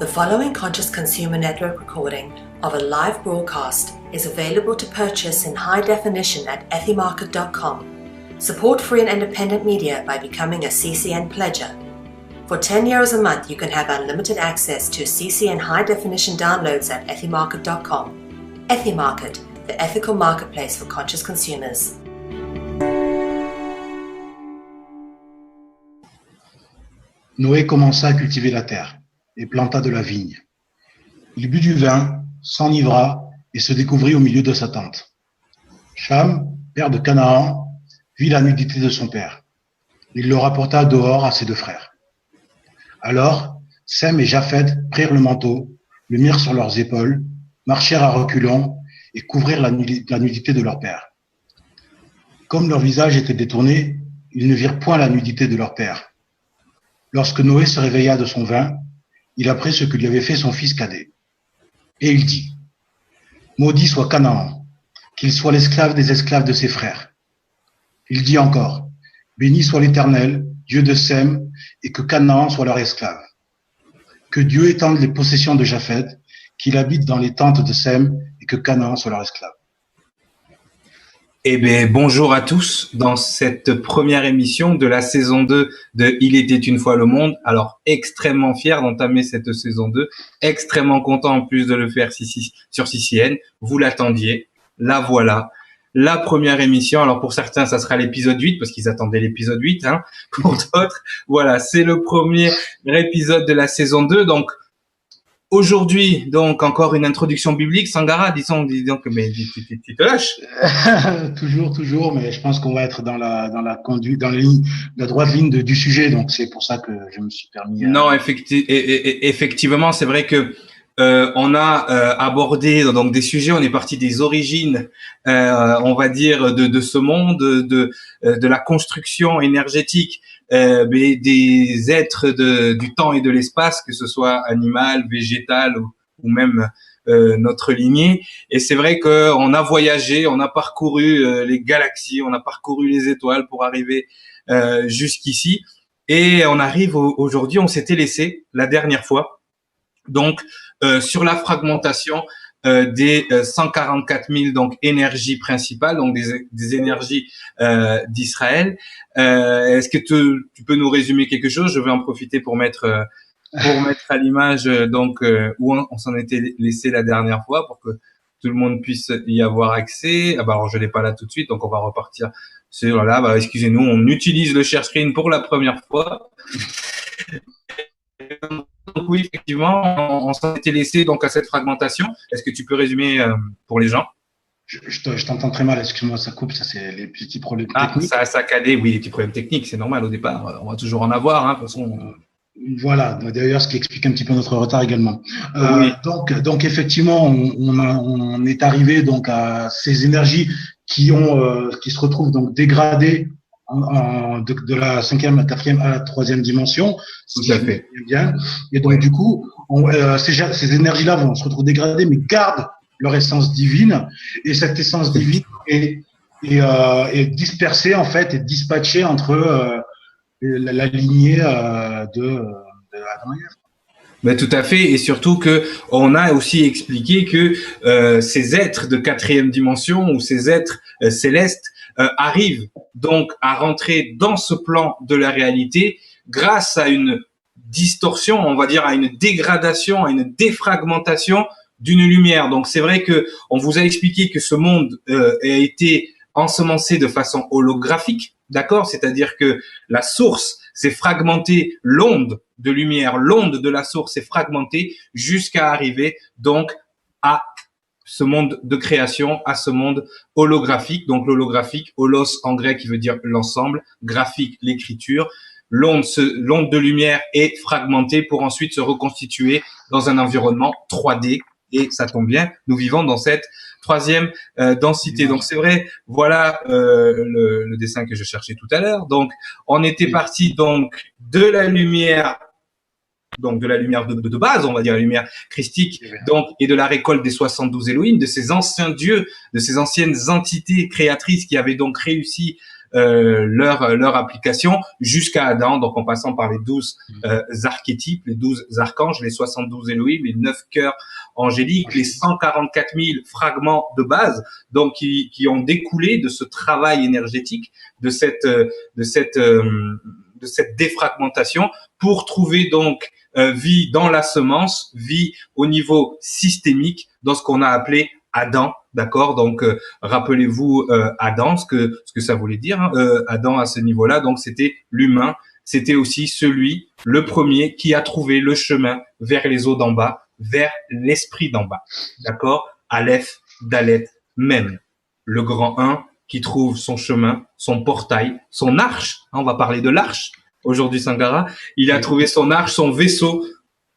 The following Conscious Consumer Network recording of a live broadcast is available to purchase in high definition at ethymarket.com. Support free and independent media by becoming a CCN pledger. For €10 a month, you can have unlimited access to CCN high definition downloads at ethymarket.com. Ethymarket, the ethical marketplace for conscious consumers. Noé commença à cultiver la terre et planta de la vigne. Il but du vin, s'enivra et se découvrit au milieu de sa tente. Cham, père de Canaan, vit la nudité de son père. Il le rapporta dehors à ses deux frères. Alors, Sem et Japheth prirent le manteau, le mirent sur leurs épaules, marchèrent à reculons et couvrirent la nudité de leur père. Comme leur visage était détourné, ils ne virent point la nudité de leur père. Lorsque Noé se réveilla de son vin, il apprit ce que lui avait fait son fils cadet. Et il dit, « Maudit soit Canaan, qu'il soit l'esclave des esclaves de ses frères. » Il dit encore, « Béni soit l'Éternel, Dieu de Sem, et que Canaan soit leur esclave. Que Dieu étende les possessions de Japheth, qu'il habite dans les tentes de Sem, et que Canaan soit leur esclave. » Eh bien, bonjour à tous dans cette première émission de la saison 2 de Il était une fois le monde. Alors, extrêmement fier d'entamer cette saison 2, extrêmement content en plus de le faire sur CCN. Vous l'attendiez, la voilà. La première émission, alors pour certains, ça sera l'épisode 8, parce qu'ils attendaient l'épisode 8, hein. Pour d'autres, voilà, c'est le premier épisode de la saison 2, donc aujourd'hui, donc, encore une introduction biblique. Sangara, disons que, mais tu te lâches. Toujours, mais je pense qu'on va être dans la conduite, dans la droite ligne du sujet, donc c'est pour ça que je me suis permis. Non, effectivement, c'est vrai que on a abordé donc des sujets. On est parti des origines, on va dire, de ce monde, de la construction énergétique. Mais des êtres du temps et de l'espace, que ce soit animal, végétal ou même notre lignée. Et c'est vrai qu'on a voyagé, on a parcouru les galaxies, on a parcouru les étoiles pour arriver jusqu'ici. Et on arrive aujourd'hui, on s'était laissé la dernière fois, donc sur la fragmentation des 144 000 donc énergies principales, donc des énergies d'Israël. Est-ce que tu peux nous résumer quelque chose? Je vais en profiter pour mettre à l'image donc où on s'en était laissé la dernière fois, pour que tout le monde puisse y avoir accès. Ah bah alors je l'ai pas là tout de suite, donc on va repartir sur là. Bah excusez-nous, on utilise le share screen pour la première fois. Donc oui, effectivement, on s'en était laissé donc à cette fragmentation. Est-ce que tu peux résumer pour les gens? Je t'entends très mal, excuse-moi, ça coupe, ça c'est les petits problèmes techniques. Ça a saccadé, oui, les petits problèmes techniques, c'est normal au départ, on va toujours en avoir, hein, de toute façon. Voilà, d'ailleurs, ce qui explique un petit peu notre retard également. Oui. Donc effectivement, on est arrivé donc à ces énergies qui se retrouvent donc dégradées de la 5e, la 4e à la 3e dimension. Tout à fait. Bien. Et donc, du coup, ces énergies-là vont se retrouver dégradées, mais gardent leur essence divine. Et cette essence divine est dispersée, en fait, et dispatchée entre la lignée de Adam et Ève. Mais tout à fait, et surtout que on a aussi expliqué que ces êtres de 4e dimension ou ces êtres célestes arrivent donc à rentrer dans ce plan de la réalité grâce à une distorsion, on va dire à une dégradation, à une défragmentation d'une lumière. Donc c'est vrai que on vous a expliqué que ce monde a été ensemencé de façon holographique, d'accord? C'est-à-dire que la source s'est fragmentée, l'onde de lumière, l'onde de la source est fragmentée jusqu'à arriver donc à ce monde de création, à ce monde holographique. Donc l'holographique, holos en grec qui veut dire l'ensemble, graphique l'écriture. L'onde de lumière est fragmentée pour ensuite se reconstituer dans un environnement 3D. Et ça tombe bien, nous vivons dans cette 3e densité. Donc c'est vrai, voilà le dessin que je cherchais tout à l'heure. Donc on était parti donc de la lumière, de base, on va dire la lumière christique, donc, et de la récolte des 72 Elohim, de ces anciens dieux, de ces anciennes entités créatrices qui avaient donc réussi leur application jusqu'à Adam, donc en passant par les 12 archétypes, les 12 archanges, les 72 Elohim, les 9 cœurs angéliques, les 144 000 fragments de base, donc qui ont découlé de ce travail énergétique, de cette défragmentation, pour trouver donc vie dans la semence, vie au niveau systémique, dans ce qu'on a appelé Adam, d'accord. Donc rappelez-vous Adam, ce que ça voulait dire, hein, Adam à ce niveau-là. Donc c'était l'humain, c'était aussi le premier qui a trouvé le chemin vers les eaux d'en bas, vers l'esprit d'en bas, d'accord. Aleph, Dalet, Mem, le grand 1 qui trouve son chemin, son portail, son arche. On va parler de l'arche aujourd'hui, Sangara. Il a trouvé son arche, son vaisseau,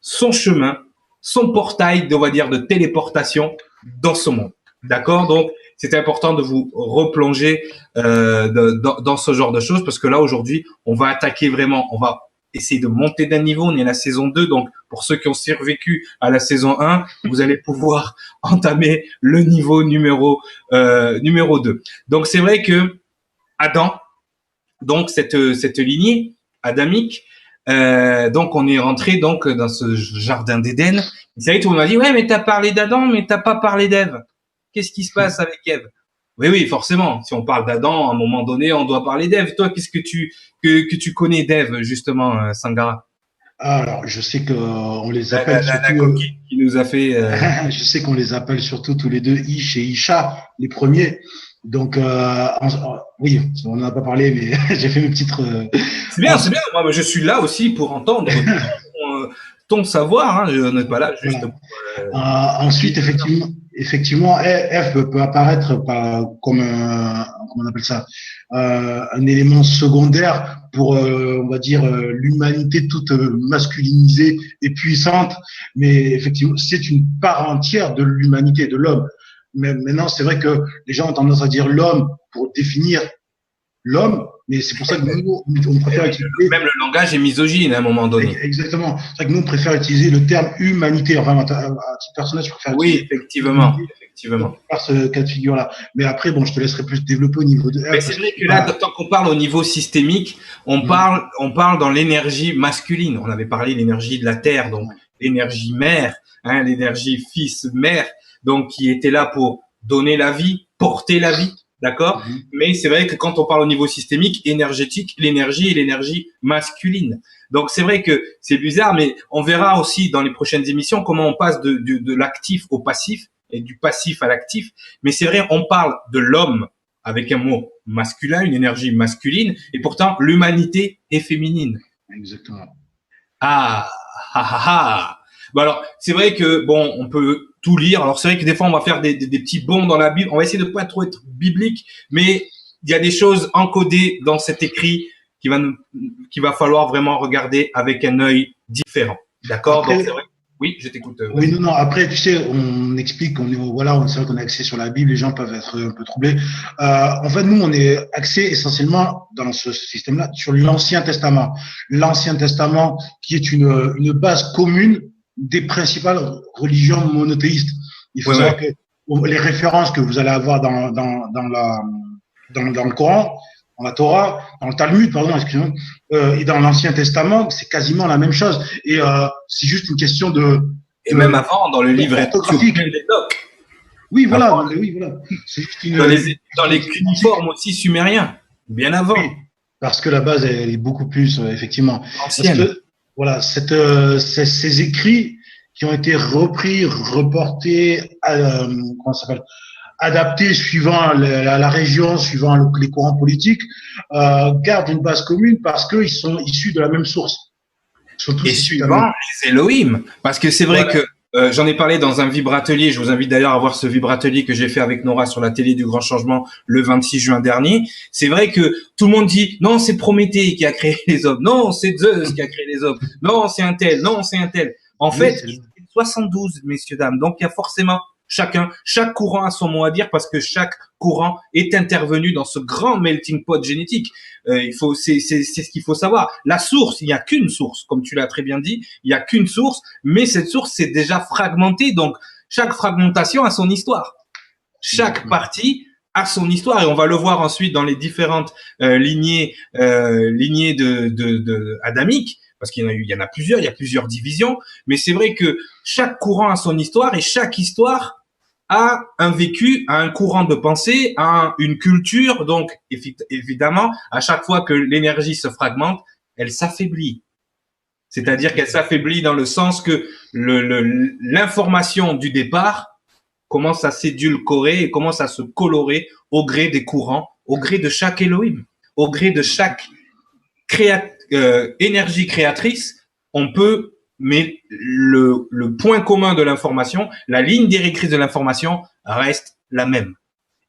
son chemin, son portail, on va dire, de téléportation dans ce monde. D'accord? Donc, c'est important de vous replonger dans ce genre de choses, parce que là, aujourd'hui, on va attaquer vraiment, on va essayer de monter d'un niveau. On est à la saison 2, donc pour ceux qui ont survécu à la saison 1, vous allez pouvoir entamer le niveau numéro 2. Donc, c'est vrai que Adam, donc cette lignée adamique, donc on est rentré donc dans ce jardin d'Éden. C'est vrai que tout le monde m'a dit, ouais, mais t'as parlé d'Adam, mais t'as pas parlé d'Ève. Qu'est-ce qui se passe avec Ève? Oui, forcément. Si on parle d'Adam, à un moment donné, on doit parler d'Ève. Toi, qu'est-ce que tu connais d'Ève, justement, Sangara? Alors, je sais qu'on les appelle la surtout. coquille qui nous a fait. Je sais qu'on les appelle surtout tous les deux Ish et Isha, les premiers. Donc, oui, on n'en a pas parlé, mais j'ai fait mes petites. C'est bien. Moi, je suis là aussi pour entendre ton savoir. Hein. Je n'ai pas là juste. Voilà. Ensuite, effectivement, F peut apparaître comme comment on appelle ça, un élément secondaire pour, on va dire, l'humanité toute masculinisée et puissante. Mais effectivement, c'est une part entière de l'humanité, de l'homme. Mais maintenant, c'est vrai que les gens ont tendance à dire l'homme pour définir l'homme, mais c'est pour ça que nous, on préfère utiliser… Même le langage est misogyne à un moment donné. Exactement. C'est vrai que nous, on préfère utiliser le terme humanité. Enfin, à titre personnel, je préfère… Oui, effectivement. Par ce cas de figure-là. Mais après, bon, je te laisserai plus développer au niveau de… Mais c'est vrai que là, tant qu'on parle au niveau systémique, on parle dans l'énergie masculine. On avait parlé de l'énergie de la terre, donc l'énergie mère, hein, l'énergie fils-mère, donc qui était là pour donner la vie, porter la vie. D'accord? Mais c'est vrai que quand on parle au niveau systémique, énergétique, l'énergie est l'énergie masculine. Donc, c'est vrai que c'est bizarre, mais on verra aussi dans les prochaines émissions comment on passe de l'actif au passif et du passif à l'actif. Mais c'est vrai, on parle de l'homme avec un mot masculin, une énergie masculine, et pourtant, l'humanité est féminine. Exactement. Bon, alors, c'est vrai que, bon, on peut tout lire. Alors, c'est vrai que des fois, on va faire des petits bonds dans la Bible. On va essayer de pas trop être biblique, mais il y a des choses encodées dans cet écrit qu'il va falloir vraiment regarder avec un œil différent. D'accord? Donc, c'est vrai. Oui, je t'écoute. Oui, non. Après, tu sais, on explique c'est vrai qu'on est axé sur la Bible. Les gens peuvent être un peu troublés. En fait, nous, on est axé essentiellement dans ce système-là sur l'Ancien Testament. L'Ancien Testament, qui est une base commune des principales religions monothéistes. Il faut savoir que les références que vous allez avoir dans le Coran, dans la Torah, dans le Talmud, pardon, excusez-moi, et dans l'Ancien Testament, c'est quasiment la même chose. Et c'est juste une question de même avant, dans le livre orthographique. Oui, voilà. C'est juste dans les cuneiformes aussi sumériens, bien avant. Oui, parce que la base, elle est beaucoup plus, effectivement. Ancienne. Parce que, voilà, ces écrits qui ont été repris, reportés, comment ça s'appelle, adaptés suivant la région, suivant les courants politiques, gardent une base commune parce qu'ils sont issus de la même source. Et suivant les Elohim, parce que c'est vrai que j'en ai parlé dans un vibratelier. Je vous invite d'ailleurs à voir ce vibratelier que j'ai fait avec Nora sur la télé du Grand Changement le 26 juin dernier. C'est vrai que tout le monde dit non, c'est Prométhée qui a créé les hommes. Non, c'est Zeus qui a créé les hommes. Non, c'est un tel. Non, c'est un tel. En fait, il y a 72, messieurs, dames. Donc, il y a forcément chaque courant a son mot à dire parce que chaque courant est intervenu dans ce grand melting pot génétique. C'est ce qu'il faut savoir. La source, il n'y a qu'une source, comme tu l'as très bien dit, il n'y a qu'une source, mais cette source c'est déjà fragmentée. Donc chaque fragmentation a son histoire. Chaque partie a son histoire et on va le voir ensuite dans les différentes lignées de adamiques, parce qu'il y en a plusieurs, il y a plusieurs divisions, mais c'est vrai que chaque courant a son histoire et chaque histoire a un vécu, a un courant de pensée, a une culture. Donc évidemment, à chaque fois que l'énergie se fragmente, elle s'affaiblit. C'est-à-dire qu'elle s'affaiblit dans le sens que l'information du départ commence à s'édulcorer et commence à se colorer au gré des courants, au gré de chaque Elohim, au gré de chaque énergie créatrice. On peut, mais le point commun de l'information, la ligne directrice de l'information reste la même.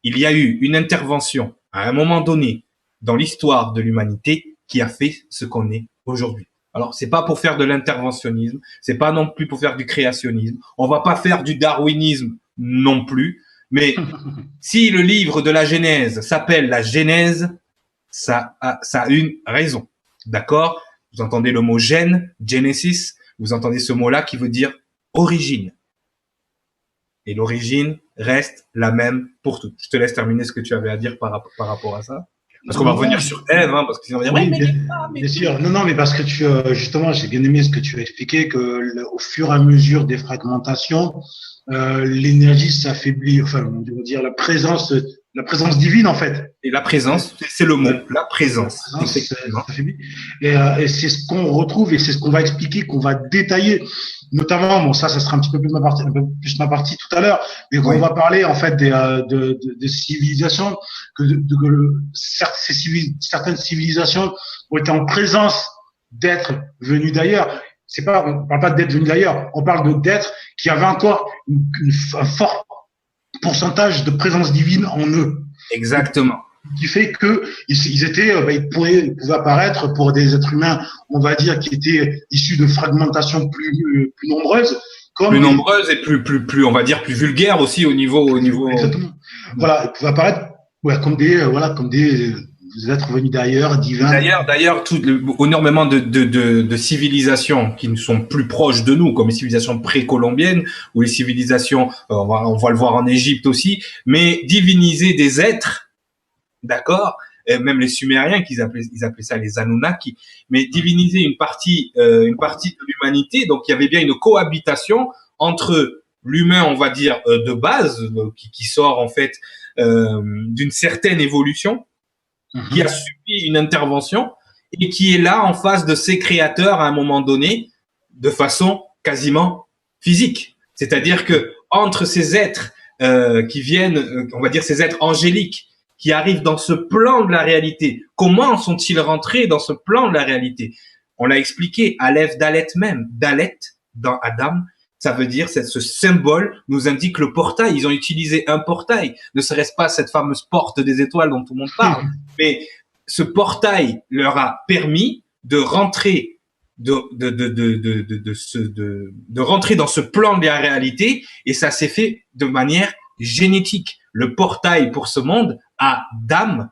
Il y a eu une intervention à un moment donné dans l'histoire de l'humanité qui a fait ce qu'on est aujourd'hui. Alors, c'est pas pour faire de l'interventionnisme, c'est pas non plus pour faire du créationnisme. On va pas faire du darwinisme non plus. Mais si le livre de la Genèse s'appelle la Genèse, ça a une raison. D'accord? Vous entendez le mot gène, Genesis, vous entendez ce mot-là qui veut dire origine. Et l'origine reste la même pour tout. Je te laisse terminer ce que tu avais à dire par rapport à ça. Parce qu'on va revenir sur Ève, hein, parce que sinon on va dire, oui, bien sûr. Non, mais parce que justement, j'ai bien aimé ce que tu as expliqué, que au fur et à mesure des fragmentations, l'énergie s'affaiblit, enfin, on va dire la présence divine, en fait. Et la présence, c'est le mot, la présence. S'affaiblit. Et c'est ce qu'on retrouve et c'est ce qu'on va expliquer, qu'on va détailler. Notamment, bon, ça sera un petit peu plus ma partie tout à l'heure, mais quand on va parler, en fait, des civilisations, certaines civilisations ont été en présence d'êtres venus d'ailleurs. On parle pas d'êtres venus d'ailleurs, on parle d'êtres qui avaient encore un fort pourcentage de présence divine en eux. Exactement. Qui fait que ils pouvaient apparaître pour des êtres humains, on va dire, qui étaient issus de fragmentations plus nombreuses. Plus nombreuses et plus, on va dire, plus vulgaires aussi au niveau. Exactement. Voilà, ils pouvaient apparaître, comme des êtres venus d'ailleurs, divins. D'ailleurs, énormément de civilisations qui ne sont plus proches de nous, comme les civilisations précolombiennes ou les civilisations, on va le voir en Égypte aussi, mais diviniser des êtres, d'accord, et même les Sumériens, ils appelaient ça les Anunnaki, mais diviniser une partie de l'humanité. Donc il y avait bien une cohabitation entre l'humain, on va dire, de base, qui sort en fait d'une certaine évolution, qui a subi une intervention et qui est là en face de ses créateurs à un moment donné de façon quasiment physique. C'est-à-dire que entre ces êtres qui viennent, on va dire ces êtres angéliques, qui arrivent dans ce plan de la réalité, comment sont-ils rentrés dans ce plan de la réalité? On l'a expliqué, Aleph, Dalet même, Dalet dans Adam, ça veut dire, ce symbole nous indique le portail. Ils ont utilisé un portail, ne serait-ce pas cette fameuse porte des étoiles dont tout le monde parle, mais ce portail leur a permis de rentrer, de rentrer dans ce plan de la réalité, et ça s'est fait de manière génétique. Le portail pour ce monde a d'âme,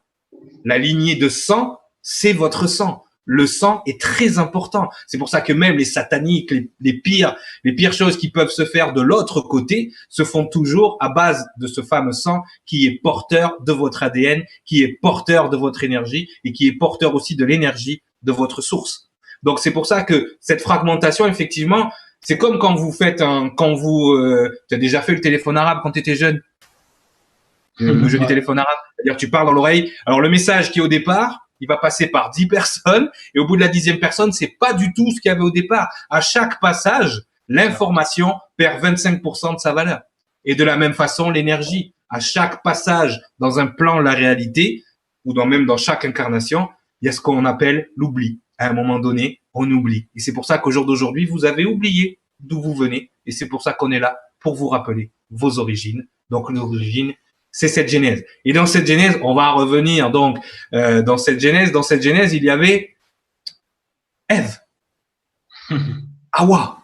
la lignée de sang, c'est votre sang. Le sang est très important. C'est pour ça que même les sataniques, les pires choses qui peuvent se faire de l'autre côté se font toujours à base de ce fameux sang qui est porteur de votre ADN, qui est porteur de votre énergie et qui est porteur aussi de l'énergie de votre source. Donc c'est pour ça que cette fragmentation, effectivement, c'est comme quand vous faites tu as déjà fait le téléphone arabe quand tu étais jeune. Le jeu du téléphone arabe, c'est-à-dire tu parles dans l'oreille. Alors le message qui est au départ, il va passer par 10 personnes et au bout de la 10e personne, c'est pas du tout ce qu'il y avait au départ. À chaque passage, l'information perd 25% de sa valeur. Et de la même façon, l'énergie, à chaque passage dans un plan de la réalité ou même dans chaque incarnation, il y a ce qu'on appelle l'oubli. À un moment donné, on oublie. Et c'est pour ça qu'au jour d'aujourd'hui, vous avez oublié d'où vous venez. Et c'est pour ça qu'on est là pour vous rappeler vos origines. Donc l'origine, c'est cette genèse. Et dans cette genèse, on va revenir donc dans cette genèse, il y avait Ève, Hawa,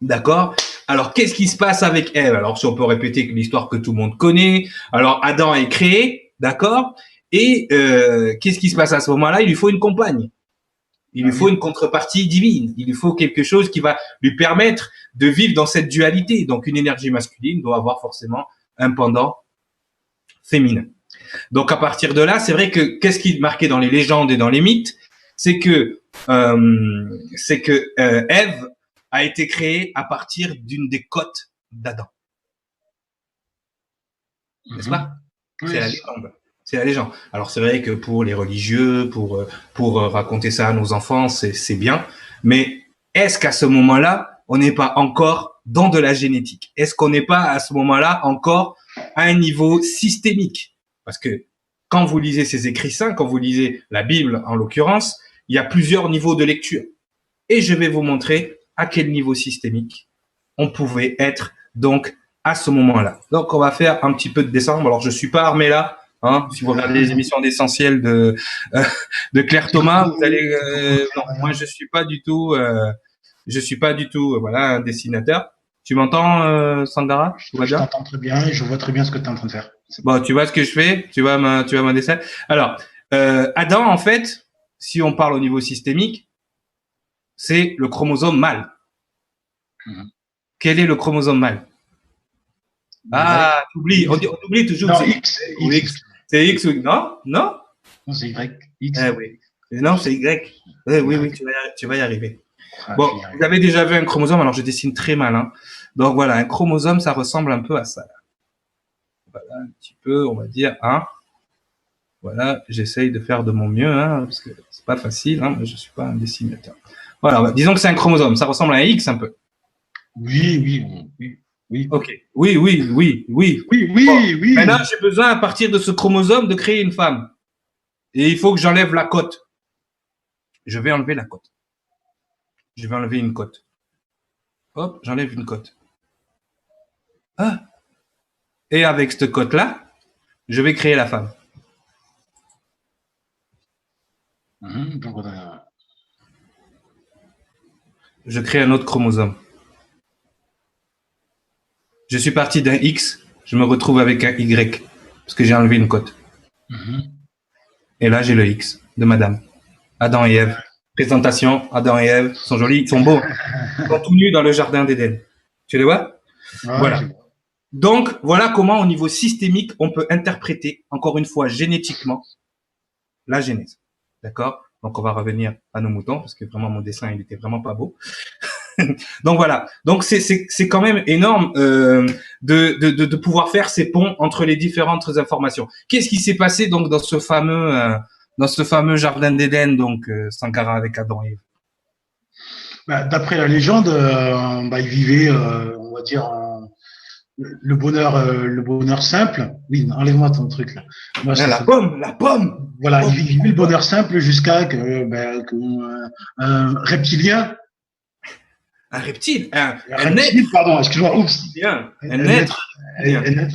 d'accord. Alors qu'est-ce qui se passe avec Ève? Alors si on peut répéter l'histoire que tout le monde connaît. Alors Adam est créé, d'accord. Et qu'est-ce qui se passe à ce moment-là? Il lui faut une compagne. Il lui faut une contrepartie divine. Il lui faut quelque chose qui va lui permettre de vivre dans cette dualité. Donc une énergie masculine doit avoir forcément un pendant féminin. Donc à partir de là, c'est vrai que qu'est-ce qui est marqué dans les légendes et dans les mythes, c'est que Ève a été créée à partir d'une des côtes d'Adam, n'est-ce pas? Oui, C'est la légende. C'est la légende. Alors c'est vrai que pour les religieux, pour raconter ça à nos enfants, c'est bien. Mais est-ce qu'à ce moment-là, on n'est pas encore dans de la génétique? Est-ce qu'on n'est pas à ce moment-là encore à un niveau systémique? Parce que quand vous lisez ces écrits saints, quand vous lisez la Bible en l'occurrence, il y a plusieurs niveaux de lecture. Et je vais vous montrer à quel niveau systémique on pouvait être donc à ce moment-là. Donc on va faire un petit peu de dessin. Alors je suis pas armé là. Hein, si vous regardez les émissions d'Essentiel de Claire Thomas, vous allez non, moi je suis pas du tout voilà un dessinateur. Tu m'entends Sandara? Je t'entends très bien et je vois très bien ce que tu es en train de faire. Bon, tu vois ce que je fais? Tu vois mon dessin? Alors, Adam en fait, si on parle au niveau systémique, c'est le chromosome mâle. Quel est le chromosome mâle? Ah, t'oublies, on oublie toujours. Non, X. C'est X ou non? Non? Non, c'est Y. X. Oui. Non, c'est Y. Oui, tu vas y arriver. Ah, Bon, vous avez déjà vu un chromosome, alors je dessine très mal. Hein. Donc voilà, un chromosome, ça ressemble un peu à ça. Voilà, un petit peu, on va dire, hein. Voilà, j'essaye de faire de mon mieux, hein, parce que c'est pas facile, hein, je suis pas un dessinateur. Voilà, disons que c'est un chromosome, ça ressemble à un X un peu. Oui. Ok. Oui. Oui. Maintenant, j'ai besoin, à partir de ce chromosome, de créer une femme. Et il faut que j'enlève la côte. Je vais enlever la côte. Je vais enlever une côte. Hop, j'enlève une côte. Ah. Et avec cette côte-là, je vais créer la femme. Je crée un autre chromosome. Je suis parti d'un X, je me retrouve avec un Y, parce que j'ai enlevé une côte. Et là, j'ai le X de madame. Adam et Ève. Présentation, Adam et Ève sont jolis, ils sont beaux. Ils sont tout nus dans le jardin d'Éden. Tu les vois? Voilà. Donc, voilà comment, au niveau systémique, on peut interpréter, encore une fois, génétiquement, la Genèse. D'accord? Donc, on va revenir à nos moutons, parce que vraiment, mon dessin, il était vraiment pas beau. Donc voilà. Donc c'est quand même énorme de pouvoir faire ces ponts entre les différentes informations. Qu'est-ce qui s'est passé donc dans ce fameux jardin d'Éden, donc Sankara avec Adam et Ève? D'après la légende, ils vivaient, on va dire, le bonheur simple. Oui, enlève-moi ton truc là. Moi, la pomme. Voilà, ils vivaient le bonheur simple jusqu'à un reptilien. Un reptile, un reptile, pardon, excuse-moi, oups. Un être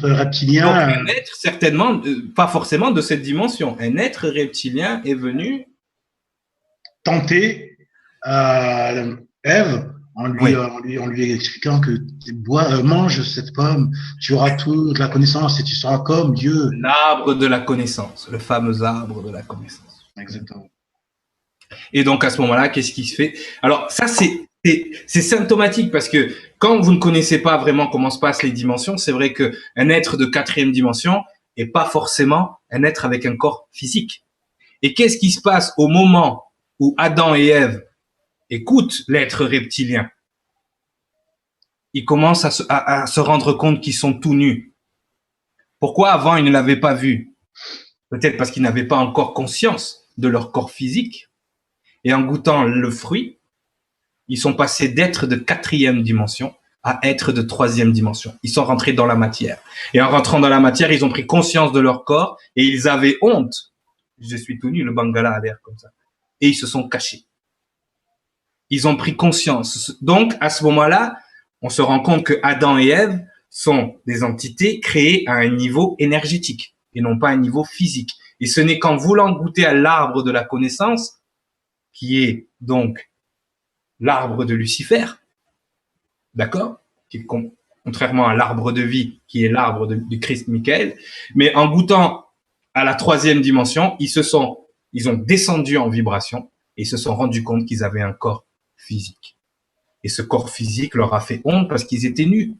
reptilien. Donc, un être, certainement, pas forcément de cette dimension. Un être reptilien est venu tenter Ève en lui expliquant que mange cette pomme, tu auras toute la connaissance et tu seras comme Dieu. L'arbre de la connaissance, le fameux arbre de la connaissance. Exactement. Et donc, à ce moment-là, qu'est-ce qui se fait? Alors, ça, c'est symptomatique parce que quand vous ne connaissez pas vraiment comment se passent les dimensions, c'est vrai qu'un être de 4e dimension est pas forcément un être avec un corps physique. Et qu'est-ce qui se passe au moment où Adam et Ève écoutent l'être reptilien? Ils commencent à se rendre compte qu'ils sont tout nus. Pourquoi avant ils ne l'avaient pas vu? Peut-être parce qu'ils n'avaient pas encore conscience de leur corps physique. Et en goûtant le fruit, ils sont passés d'être de 4e dimension à être de 3e dimension. Ils sont rentrés dans la matière. Et en rentrant dans la matière, ils ont pris conscience de leur corps et ils avaient honte. Je suis tout nu, le Bangala a l'air comme ça. Et ils se sont cachés. Ils ont pris conscience. Donc, à ce moment-là, on se rend compte que Adam et Ève sont des entités créées à un niveau énergétique et non pas à un niveau physique. Et ce n'est qu'en voulant goûter à l'arbre de la connaissance, qui est donc l'arbre de Lucifer, d'accord, qui est contrairement à l'arbre de vie, qui est l'arbre du Christ Michael, mais en goûtant à la 3e dimension, ils ont descendu en vibration et se sont rendus compte qu'ils avaient un corps physique. Et ce corps physique leur a fait honte parce qu'ils étaient nus.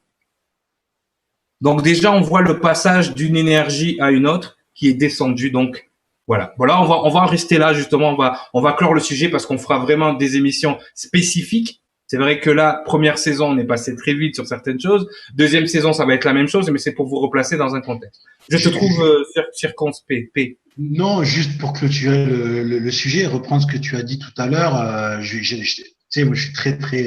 Donc déjà, on voit le passage d'une énergie à une autre qui est descendu. Donc, voilà. Voilà, on va en rester là, justement. On va clore le sujet parce qu'on fera vraiment des émissions spécifiques. C'est vrai que là, première saison, on est passé très vite sur certaines choses. Deuxième saison, ça va être la même chose, mais c'est pour vous replacer dans un contexte. Je te trouve circonspect. Non, juste pour clôturer le sujet, reprendre ce que tu as dit tout à l'heure. Tu sais, moi, je suis très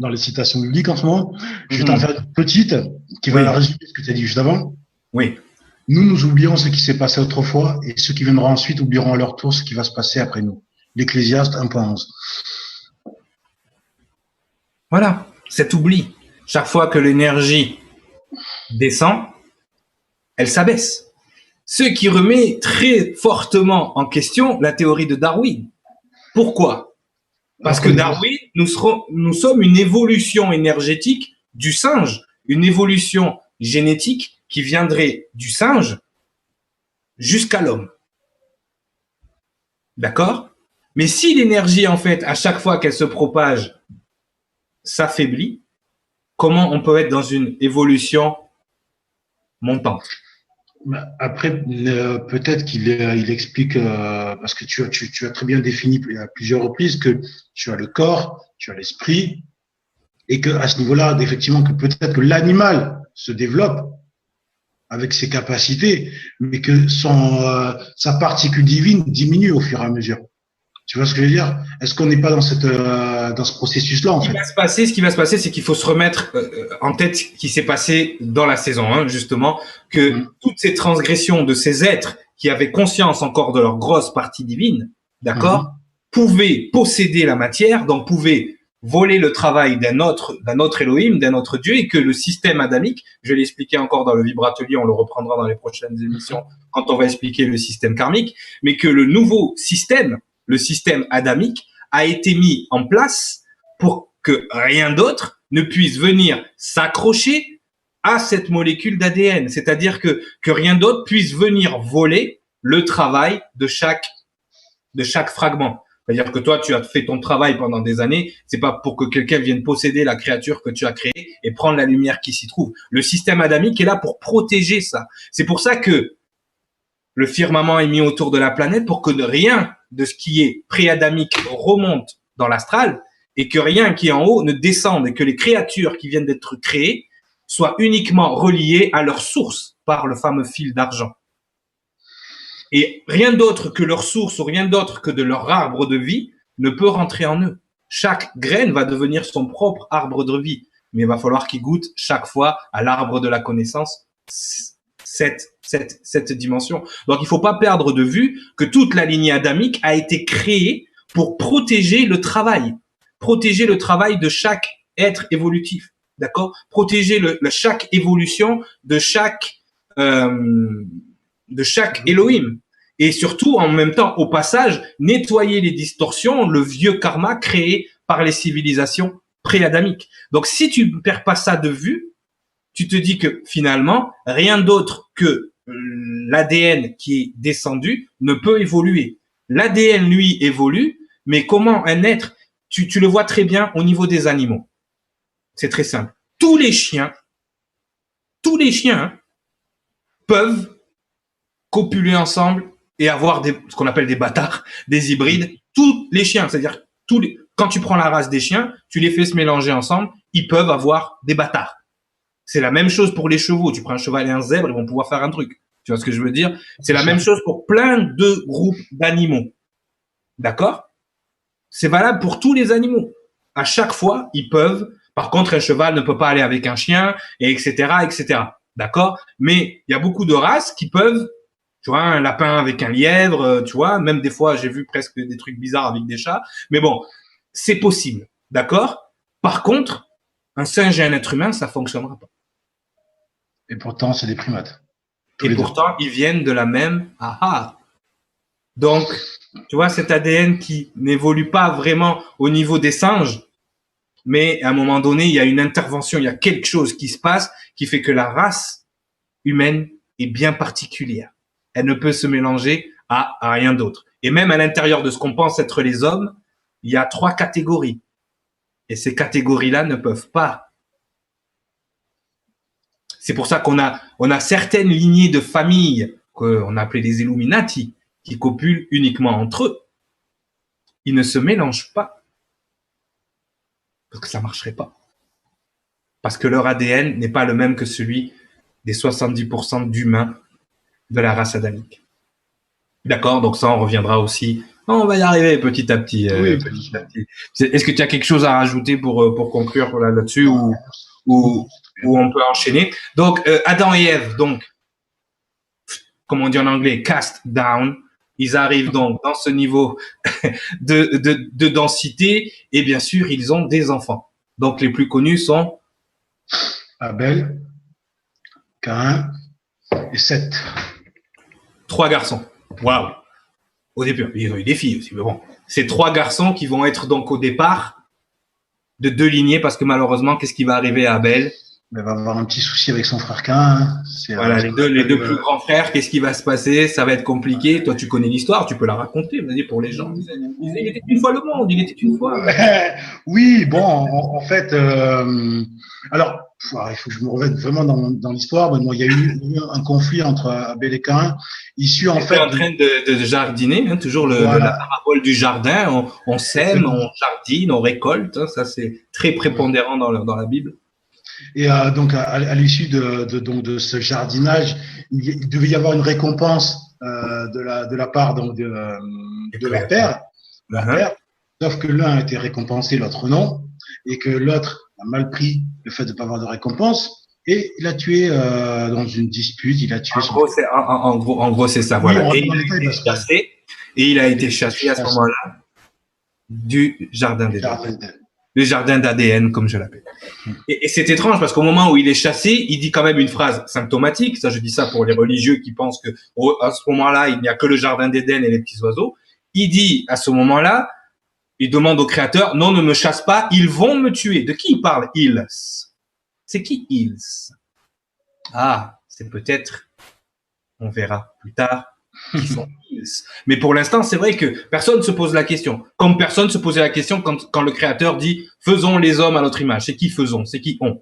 dans les citations bibliques en ce moment. Je vais t'en faire une petite qui va résumer ce que tu as dit juste avant. Oui. Nous oublions ce qui s'est passé autrefois et ceux qui viendront ensuite oublieront à leur tour ce qui va se passer après nous. L'Ecclésiaste 1.11. Voilà, cet oubli. Chaque fois que l'énergie descend, elle s'abaisse. Ce qui remet très fortement en question la théorie de Darwin. Pourquoi? Parce que Darwin, nous sommes une évolution énergétique du singe, une évolution génétique qui viendrait du singe jusqu'à l'homme. D'accord? Mais si l'énergie, en fait, à chaque fois qu'elle se propage, s'affaiblit, comment on peut être dans une évolution montante? Après, peut-être il explique, parce que tu as très bien défini à plusieurs reprises que tu as le corps, tu as l'esprit, et que à ce niveau-là, effectivement, que peut-être que l'animal se développe avec ses capacités, mais que sa particule divine diminue au fur et à mesure. Tu vois ce que je veux dire? Est-ce qu'on n'est pas dans ce processus-là, en fait? Ce qui va se passer, c'est qu'il faut se remettre en tête ce qui s'est passé dans la saison 1, justement, que toutes ces transgressions de ces êtres qui avaient conscience encore de leur grosse partie divine, d'accord, pouvaient posséder la matière, donc pouvaient voler le travail d'un autre Elohim, d'un autre Dieu, et que le système adamique, je vais l'expliquer encore dans le Vibratelier, on le reprendra dans les prochaines émissions quand on va expliquer le système karmique, mais que le nouveau système, le système adamique, a été mis en place pour que rien d'autre ne puisse venir s'accrocher à cette molécule d'ADN. C'est-à-dire que rien d'autre puisse venir voler le travail de chaque fragment. C'est-à-dire que toi, tu as fait ton travail pendant des années. C'est pas pour que quelqu'un vienne posséder la créature que tu as créée et prendre la lumière qui s'y trouve. Le système adamique est là pour protéger ça. C'est pour ça que le firmament est mis autour de la planète pour que rien de ce qui est pré-adamique remonte dans l'astral et que rien qui est en haut ne descende et que les créatures qui viennent d'être créées soient uniquement reliées à leur source par le fameux fil d'argent. Et rien d'autre que leur source ou rien d'autre que de leur arbre de vie ne peut rentrer en eux. Chaque graine va devenir son propre arbre de vie, mais il va falloir qu'ils goûtent chaque fois à l'arbre de la connaissance cette dimension. Donc, il faut pas perdre de vue que toute la lignée adamique a été créée pour protéger le travail de chaque être évolutif, d'accord? Protéger chaque évolution de chaque Elohim. Et surtout, en même temps, au passage, nettoyer les distorsions, le vieux karma créé par les civilisations pré-adamiques. Donc, si tu ne perds pas ça de vue, tu te dis que finalement, rien d'autre que l'ADN qui est descendu ne peut évoluer. L'ADN, lui, évolue, mais comment un être, tu le vois très bien au niveau des animaux. C'est très simple. Tous les chiens peuvent copuler ensemble et avoir ce qu'on appelle des bâtards, des hybrides. Tous les chiens, c'est-à-dire quand tu prends la race des chiens, tu les fais se mélanger ensemble, ils peuvent avoir des bâtards. C'est la même chose pour les chevaux. Tu prends un cheval et un zèbre, ils vont pouvoir faire un truc. Tu vois ce que je veux dire? C'est la même chose pour plein de groupes d'animaux. D'accord? C'est valable pour tous les animaux. À chaque fois, ils peuvent. Par contre, un cheval ne peut pas aller avec un chien, et etc. D'accord? Mais il y a beaucoup de races qui peuvent, tu vois, un lapin avec un lièvre, tu vois, même des fois, j'ai vu presque des trucs bizarres avec des chats. Mais bon, c'est possible. D'accord? Par contre, un singe et un être humain, ça fonctionnera pas. Et pourtant, c'est des primates. Et pourtant, ils viennent de la même Donc, tu vois, cet ADN qui n'évolue pas vraiment au niveau des singes, mais à un moment donné, il y a une intervention, il y a quelque chose qui se passe qui fait que la race humaine est bien particulière. Elle ne peut se mélanger à rien d'autre. Et même à l'intérieur de ce qu'on pense être les hommes, il y a 3 catégories. Et ces catégories-là ne peuvent pas. C'est pour ça qu'on a certaines lignées de familles qu'on appelait les Illuminati, qui copulent uniquement entre eux, ils ne se mélangent pas. Parce que ça marcherait pas. Parce que leur ADN n'est pas le même que celui des 70% d'humains de la race adamique. D'accord, donc ça, on reviendra aussi. On va y arriver petit à petit. Oui, petit à petit. Est-ce que tu as quelque chose à rajouter pour conclure là-dessus ou on peut enchaîner? Donc, Adam et Ève, donc, comme on dit en anglais, cast down. Ils arrivent donc dans ce niveau de densité et bien sûr, ils ont des enfants. Donc, les plus connus sont Abel, Caïn et Seth. 3 garçons. Waouh! Au début, ils ont eu des filles aussi, mais bon. Ces 3 garçons qui vont être donc au départ de 2 lignées parce que malheureusement, qu'est-ce qui va arriver à Abel? Il va avoir un petit souci avec son frère Caïn. Voilà, les deux plus grands frères, qu'est-ce qui va se passer? Ça va être compliqué. Toi, tu connais l'histoire, tu peux la raconter, vas-y, pour les gens. Il était une fois le monde, il était une fois. Oui, bon, en fait, alors, il faut que je me remette vraiment dans l'histoire. Bon, il y a eu un conflit entre Abel et Caïn, issu en fait. En train de jardiner, hein, toujours voilà. La parabole du jardin. On sème, on jardine, on récolte. Hein, ça, c'est très prépondérant dans la Bible. Et donc, à l'issue de ce jardinage, il devait y avoir une récompense de la part donc, de leur père. Sauf que l'un a été récompensé, l'autre non, et que l'autre a mal pris le fait de ne pas avoir de récompense, et il a tué dans une dispute, il a tué en gros, c'est ça, voilà. Et il a été chassé à ce moment-là du jardin d'Éden. Le jardin d'ADN, comme je l'appelle. Et c'est étrange parce qu'au moment où il est chassé, il dit quand même une phrase symptomatique. Ça, je dis ça pour les religieux qui pensent que à ce moment-là, il n'y a que le jardin d'Éden et les petits oiseaux. Il dit à ce moment-là, il demande au Créateur, non, ne me chasse pas, ils vont me tuer. De qui il parle, ils? C'est qui ils? Ah, c'est peut-être, on verra plus tard, qui sont ils. Mais pour l'instant, c'est vrai que personne ne se pose la question. Comme personne se posait la question quand le Créateur dit « Faisons les hommes à notre image ». C'est qui faisons? C'est qui on?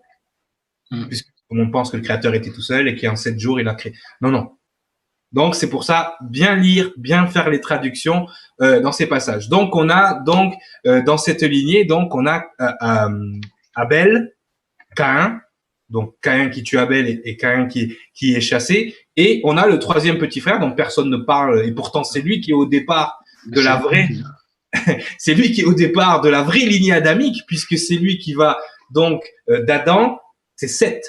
Puisque tout le monde pense que le Créateur était tout seul et qu'en 7 jours, il a créé. Non, non. Donc, c'est pour ça, bien lire, bien faire les traductions dans ces passages. Donc, on a donc dans cette lignée, donc on a Abel, Caïn, donc Caïn qui tue Abel et Caïn qui est chassé, et on a le troisième petit frère dont personne ne parle, et pourtant c'est lui qui est au départ de la vraie, c'est lui qui est au départ de la vraie lignée adamique, puisque c'est lui qui va donc d'Adam, c'est Seth,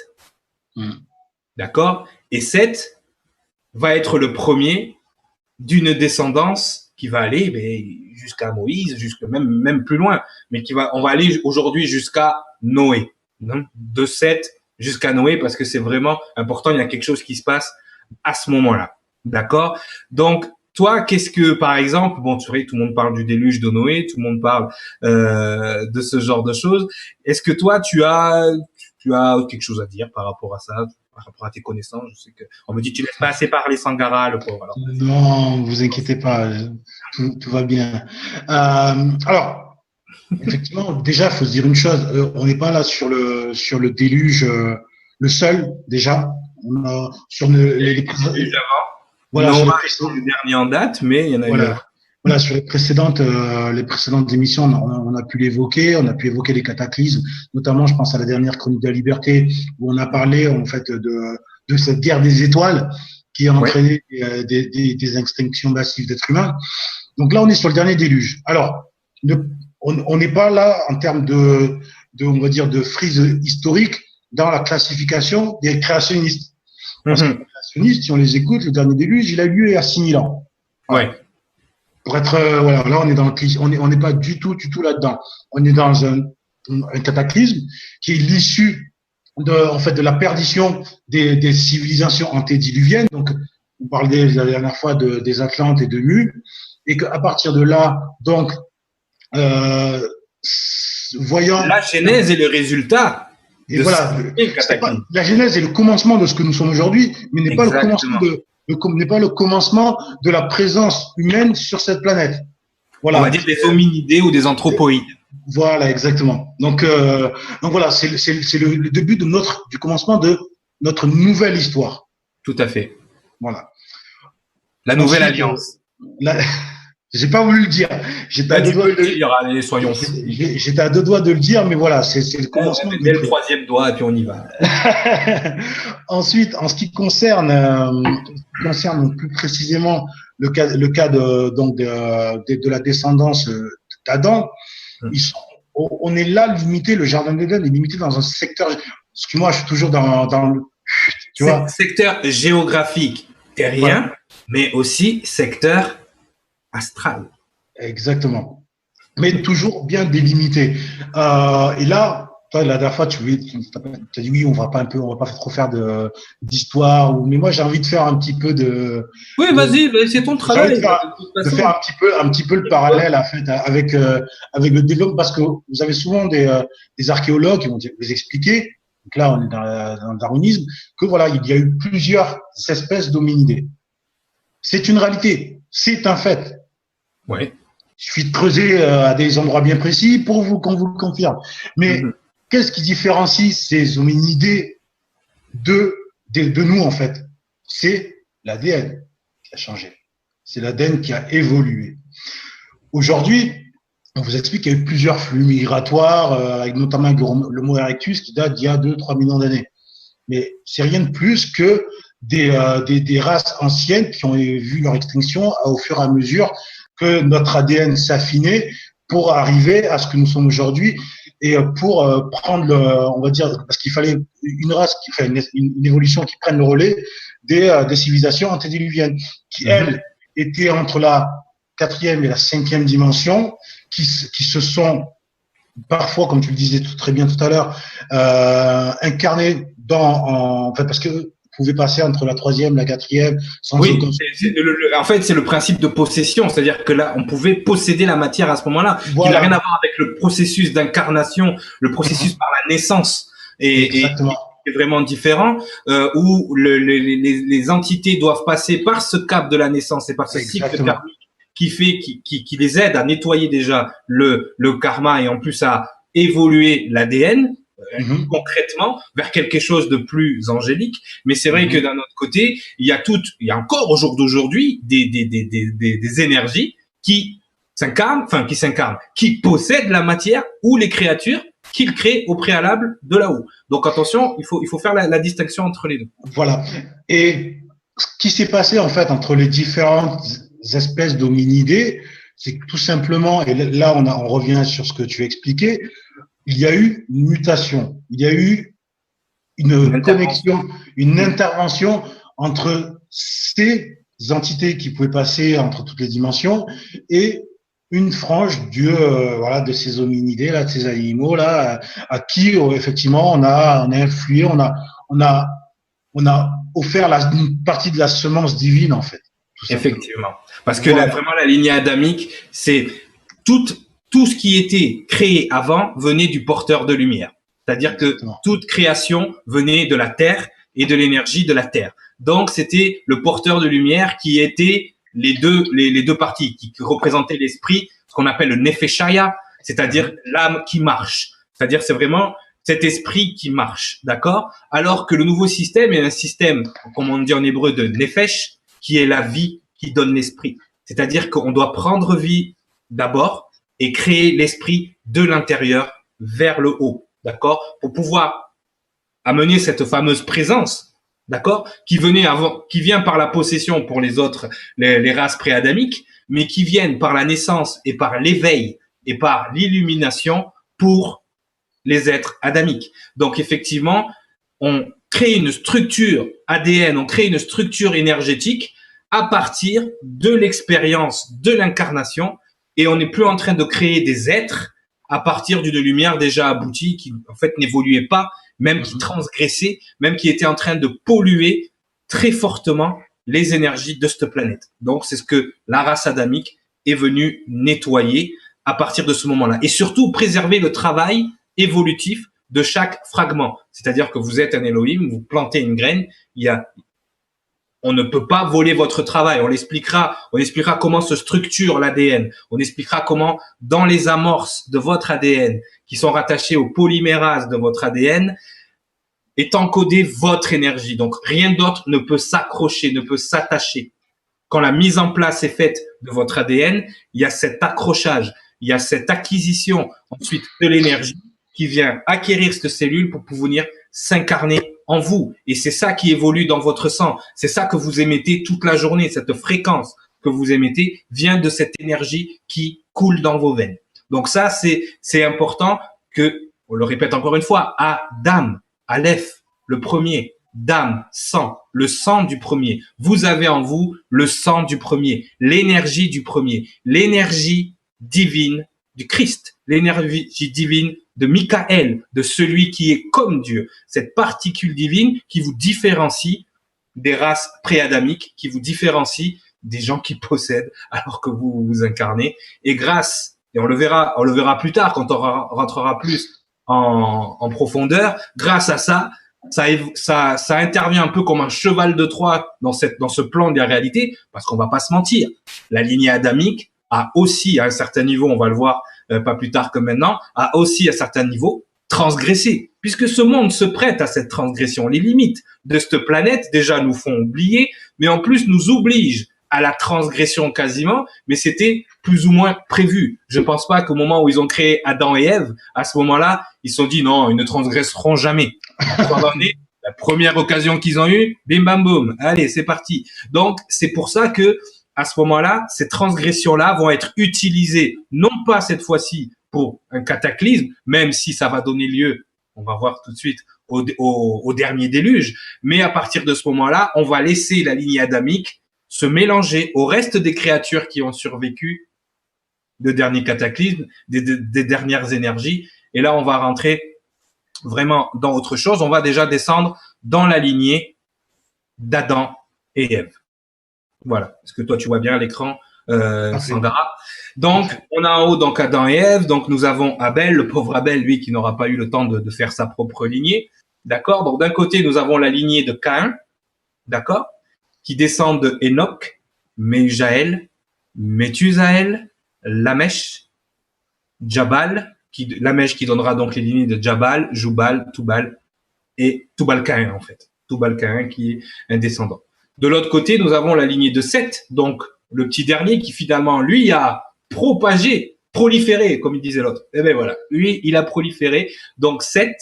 d'accord, et Seth va être le premier d'une descendance qui va aller jusqu'à Moïse, jusqu'à même plus loin, mais on va aller aujourd'hui jusqu'à Noé, de Seth jusqu'à Noé, parce que c'est vraiment important, il y a quelque chose qui se passe à ce moment-là, d'accord? Donc, toi, qu'est-ce que, par exemple, bon, tu sais, tout le monde parle du déluge de Noé, tout le monde parle de ce genre de choses. Est-ce que toi, tu as quelque chose à dire par rapport à ça, par rapport à tes connaissances? Je sais que on me dit tu laisses pas assez parler Sangara, le pauvre. Alors. Non, vous inquiétez pas, tout va bien. Alors. Effectivement, déjà, il faut se dire une chose. On n'est pas là sur le déluge, le seul, déjà. On a sur les voilà, non, sur le dernier en date, mais il y en a voilà. une. Voilà, sur les précédentes émissions, on a pu l'évoquer. On a pu évoquer les cataclysmes, notamment, je pense à la dernière Chronique de la Liberté, où on a parlé en fait de cette guerre des étoiles qui a entraîné des extinctions massives d'êtres humains. Donc là, on est sur le dernier déluge. Alors, on n'est pas là en termes on va dire, de frise historique dans la classification des créationnistes. Parce que les créationnistes, si on les écoute, le dernier déluge, il a lieu il y a 6000 ans. Ouais. Pour être, voilà, là, on est dans on n'est pas du tout là-dedans. On est dans un cataclysme qui est l'issue de la perdition des civilisations antédiluviennes. Donc, on parlait la dernière fois des Atlantes et de Mu, et qu'à partir de là, donc, voyant la genèse et le résultat. Et voilà, la genèse est le commencement de ce que nous sommes aujourd'hui, mais n'est pas le commencement de la présence humaine sur cette planète. Voilà. On va dire des hominidés ou des anthropoïdes. Voilà, exactement. Donc voilà, c'est le début du commencement de notre nouvelle histoire. Tout à fait. Voilà. La nouvelle Ensuite, alliance. là, j'ai pas voulu le dire. J'étais à Là, deux tu peux doigts le dire, allez, soyons fous. j'étais à deux doigts de le dire, mais voilà, c'est le On va commencement mettre du le truc. troisième doigt et puis on y va. Ensuite, en ce qui concerne donc plus précisément le cas de la descendance d'Adam, ils sont, on est là limité, le jardin d'Éden est limité dans un secteur. Excuse-moi, je suis toujours dans le, tu vois. Secteur géographique terrien, Voilà. mais aussi secteur astral. Exactement. Mais toujours bien délimité. Et là, toi, la dernière fois, tu as dit oui, on va pas trop faire d'histoire. Mais moi, j'ai envie de faire un petit peu Oui, vas-y, c'est ton j'ai envie travail. de faire un petit peu le parallèle en fait avec le développement, parce que vous avez souvent des archéologues qui vont vous expliquer. Donc là, on est dans le darwinisme, que voilà, il y a eu plusieurs espèces d'hominidés. C'est une réalité, c'est un fait. Oui. Il suffit de creuser à des endroits bien précis qu'on vous le confirme. Mais qu'est-ce qui différencie ces hominidés de nous, en fait? C'est l'ADN qui a changé. C'est l'ADN qui a évolué. Aujourd'hui, on vous explique qu'il y a eu plusieurs flux migratoires, avec notamment l'Homo erectus qui date d'il y a 2-3 millions d'années. Mais c'est rien de plus que des races anciennes qui ont vu leur extinction au fur et à mesure que notre ADN s'affinait pour arriver à ce que nous sommes aujourd'hui et pour prendre on va dire, parce qu'il fallait une race qui fait une évolution qui prenne le relais des civilisations antédiluviennes qui, elles, étaient entre la 4e et la 5e dimension, qui se sont parfois, comme tu le disais très bien tout à l'heure, incarnées en fait, parce que pouvait passer entre la 3e, la 4e, sans oui, en fait, c'est le principe de possession, c'est-à-dire que là, on pouvait posséder la matière à ce moment-là, voilà, qui n'a rien à voir avec le processus d'incarnation, le processus par la naissance, et est vraiment différent, où les entités doivent passer par ce cap de la naissance et par ce cycle karmique qui les aide à nettoyer déjà le karma et en plus à évoluer l'ADN. Concrètement vers quelque chose de plus angélique, mais c'est vrai que d'un autre côté, il y a encore au jour d'aujourd'hui des énergies qui qui possèdent la matière ou les créatures qu'ils créent au préalable de là-haut. Donc attention, il faut faire la distinction entre les deux. Voilà. Et ce qui s'est passé en fait entre les différentes espèces d'hominidés, c'est que tout simplement, et là on revient sur ce que tu expliquais, il y a eu une mutation, il y a eu une connexion, une intervention entre ces entités qui pouvaient passer entre toutes les dimensions et une frange voilà, de ces hominidés là, de ces animaux là, à qui effectivement on a influé, on a offert une partie de la semence divine en fait. Effectivement, parce que voilà. Vraiment la lignée adamique, c'est tout ce qui était créé avant venait du porteur de lumière. C'est-à-dire que toute création venait de la terre et de l'énergie de la terre. Donc, c'était le porteur de lumière qui était les deux parties, qui représentaient l'esprit, ce qu'on appelle le nefeshaya, c'est-à-dire l'âme qui marche. C'est-à-dire, c'est vraiment cet esprit qui marche, d'accord? Alors que le nouveau système est un système, comme on dit en hébreu, de nefesh, qui est la vie qui donne l'esprit. C'est-à-dire qu'on doit prendre vie d'abord, et créer l'esprit de l'intérieur vers le haut, d'accord, pour pouvoir amener cette fameuse présence, d'accord, qui vient par la possession pour les autres, les races préadamiques, mais qui viennent par la naissance et par l'éveil et par l'illumination pour les êtres adamiques. Donc effectivement, on crée une structure ADN, on crée une structure énergétique à partir de l'expérience de l'incarnation. Et on n'est plus en train de créer des êtres à partir d'une lumière déjà aboutie qui, en fait, n'évoluait pas, même qui transgressait, même qui était en train de polluer très fortement les énergies de cette planète. Donc, c'est ce que la race adamique est venue nettoyer à partir de ce moment-là. Et surtout, préserver le travail évolutif de chaque fragment. C'est-à-dire que vous êtes un Elohim, vous plantez une graine, on ne peut pas voler votre travail. On expliquera comment se structure l'ADN. On expliquera comment, dans les amorces de votre ADN, qui sont rattachées au polymérase de votre ADN, est encodée votre énergie. Donc, rien d'autre ne peut s'accrocher, ne peut s'attacher. quand la mise en place est faite de votre ADN, il y a cet accrochage, il y a cette acquisition ensuite de l'énergie qui vient acquérir cette cellule pour pouvoir venir s'incarner en vous. Et c'est ça qui évolue dans votre sang. C'est ça que vous émettez toute la journée. Cette fréquence que vous émettez vient de cette énergie qui coule dans vos veines. Donc ça, c'est important que, on le répète encore une fois, Adam, Aleph, le premier, Dam, sang, le sang du premier. Vous avez en vous le sang du premier, l'énergie du premier, l'énergie divine du Christ, l'énergie divine de Michael, de celui qui est comme Dieu, cette particule divine qui vous différencie des races préadamiques, qui vous différencie des gens qui possèdent alors que vous vous incarnez. Et grâce, et on le verra plus tard quand on rentrera plus en profondeur, grâce à ça, ça intervient un peu comme un cheval de Troie dans ce plan de la réalité, parce qu'on va pas se mentir. La lignée adamique a aussi, à un certain niveau, on va le voir pas plus tard que maintenant, a aussi à un certain niveau transgressé, puisque ce monde se prête à cette transgression. Les limites de cette planète déjà nous font oublier, mais en plus nous obligent à la transgression quasiment, mais c'était plus ou moins prévu. Je ne pense pas qu'au moment où ils ont créé Adam et Ève, à ce moment-là, ils se sont dit non, ils ne transgresseront jamais. La première occasion qu'ils ont eue, bim bam boum, allez, c'est parti. Donc c'est pour ça que à ce moment-là, ces transgressions-là vont être utilisées, non pas cette fois-ci pour un cataclysme, même si ça va donner lieu, on va voir tout de suite, au dernier déluge, mais à partir de ce moment-là, on va laisser la lignée adamique se mélanger au reste des créatures qui ont survécu de derniers cataclysmes, des dernières énergies. Et là, on va rentrer vraiment dans autre chose. On va déjà descendre dans la lignée d'Adam et Ève. Voilà. Est-ce que toi, tu vois bien l'écran, Sandra? Donc, on a en haut donc Adam et Ève. Donc, nous avons Abel, le pauvre Abel, lui, qui n'aura pas eu le temps de faire sa propre lignée. D'accord? Donc, d'un côté, nous avons la lignée de Caïn. D'accord? Qui descendent de Enoch, Méjaël, Méthusaël, Lamèche, Jabal, Lamèche qui donnera donc les lignées de Jabal, Jubal, Tubal et Tubal-Caïn en fait. Tubal-Caïn qui est un descendant. De l'autre côté, nous avons la lignée de Seth, donc le petit dernier qui finalement, lui, a proliféré, comme il disait l'autre. Eh ben voilà, lui, il a proliféré. Donc Seth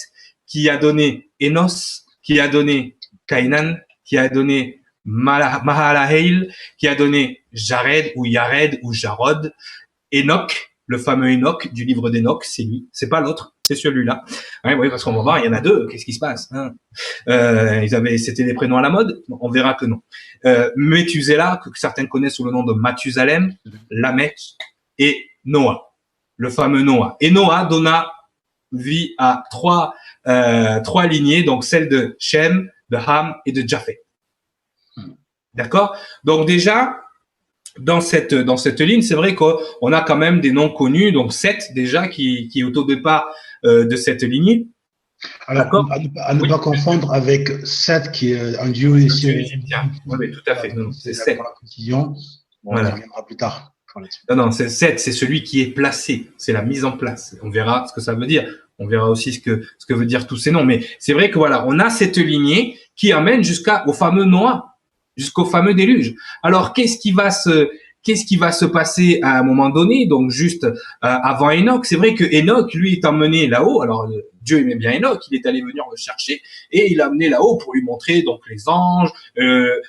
qui a donné Enos, qui a donné Cainan, qui a donné Mahalalel, qui a donné Jared ou Yared ou Jarod, Enoch, le fameux Enoch du livre d'Enoch, c'est lui, c'est pas l'autre, c'est celui-là. Ouais, oui, parce qu'on va voir, il y en a deux, qu'est-ce qui se passe hein c'était des prénoms à la mode, on verra que non. Methuselah, que certains connaissent sous le nom de Mathusalem, Lamech et Noah, le fameux Noah. Et Noah donna vie à trois lignées, donc celle de Shem, de Ham et de Japheth. D'accord? Donc déjà, dans cette ligne, c'est vrai qu'on a quand même des noms connus, donc Seth déjà qui est au départ de cette lignée. Alors, à ne pas confondre avec Seth qui est un dieu égyptien. Oui, tout à fait. C'est Seth. Pour la précision, on reviendra plus tard. Non, c'est Seth, c'est celui qui est placé, c'est la mise en place. On verra ce que ça veut dire. On verra aussi ce que veut dire tous ces noms. Mais c'est vrai que voilà, on a cette lignée qui amène jusqu'au fameux Noah, jusqu'au fameux déluge. Alors, qu'est-ce qui va se passer à un moment donné, donc juste avant Enoch? C'est vrai que Enoch, lui, est emmené là-haut. Alors, Dieu aimait bien Enoch, il est allé venir le chercher et il l'a amené là-haut pour lui montrer donc les anges,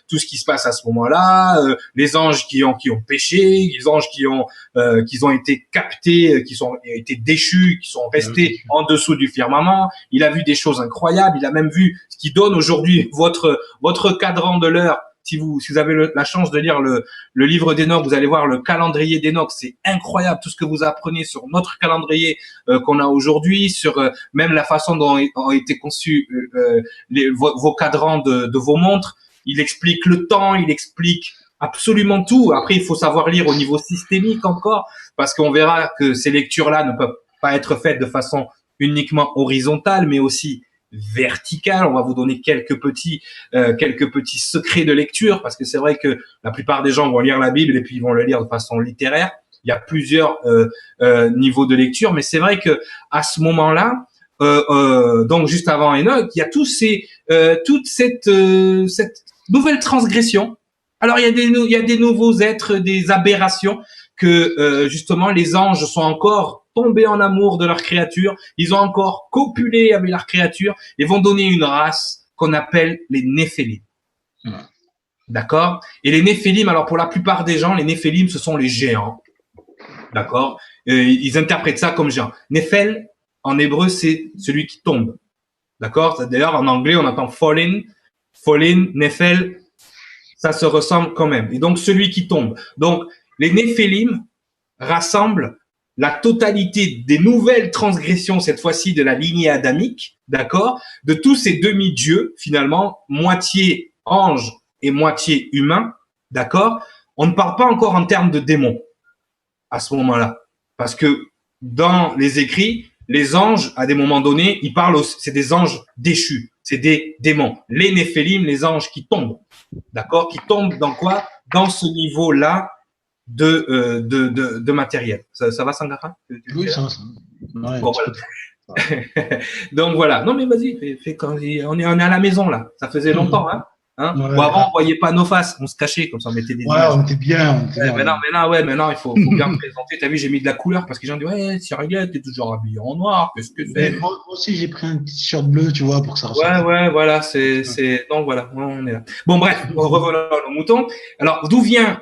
tout ce qui se passe à ce moment-là, les anges qui ont péché, les anges qui ont été captés, qui ont été déchus, qui sont restés en dessous du firmament. Il a vu des choses incroyables. Il a même vu ce qui donne aujourd'hui votre cadran de l'heure. Si vous avez la chance de lire le livre d'Enoch, vous allez voir le calendrier d'Enoch. C'est incroyable tout ce que vous apprenez sur notre calendrier qu'on a aujourd'hui, sur même la façon dont ont été conçus vos cadrans de vos montres. Il explique le temps, il explique absolument tout. Après, il faut savoir lire au niveau systémique encore, parce qu'on verra que ces lectures-là ne peuvent pas être faites de façon uniquement horizontale, mais aussi verticale. On va vous donner quelques petits secrets de lecture, parce que c'est vrai que la plupart des gens vont lire la Bible et puis ils vont le lire de façon littéraire. Il y a plusieurs niveaux de lecture, mais c'est vrai que à ce moment-là, donc juste avant Enoch, il y a toute cette nouvelle transgression Alors il y a des nouveaux êtres, des aberrations que justement les anges sont encore tombés en amour de leur créature, ils ont encore copulé avec leur créature et vont donner une race qu'on appelle les Néphilim. D'accord? Et les Néphilim, alors pour la plupart des gens, les Néphilim, ce sont les géants. D'accord? Ils interprètent ça comme géant. Néphel, en hébreu, c'est celui qui tombe. D'accord? D'ailleurs, en anglais, on entend fallen, Néphel, ça se ressemble quand même. Et donc, celui qui tombe. Donc, les Néphilim rassemblent la totalité des nouvelles transgressions, cette fois-ci de la lignée adamique, d'accord? De tous ces demi-dieux, finalement, moitié ange et moitié humain, d'accord? On ne parle pas encore en termes de démons à ce moment-là. Parce que dans les écrits, les anges, à des moments donnés, ils parlent aussi, c'est des anges déchus, c'est des démons. Les Néphilim, les anges qui tombent, d'accord? Qui tombent dans quoi? Dans ce niveau-là de matériel. Ça va, Sangara? Oui, ça. Ouais, bon, voilà. Donc voilà. Non mais vas-y, fais quand on est à la maison là. Ça faisait longtemps, hein. Hein? Ouais, ou avant, on voyait pas nos faces, on se cachait, comme ça, on mettait des images. on était bien. Maintenant, il faut bien me présenter. T'as vu, j'ai mis de la couleur parce que les gens disent, ouais, Cyril, t'es toujours habillé en noir, qu'est-ce que c'est? Moi aussi, j'ai pris un t-shirt bleu, tu vois, pour que ça ressorte. Ouais, voilà, donc voilà, on est là. Bon, bref, revenons aux moutons. Alors, d'où vient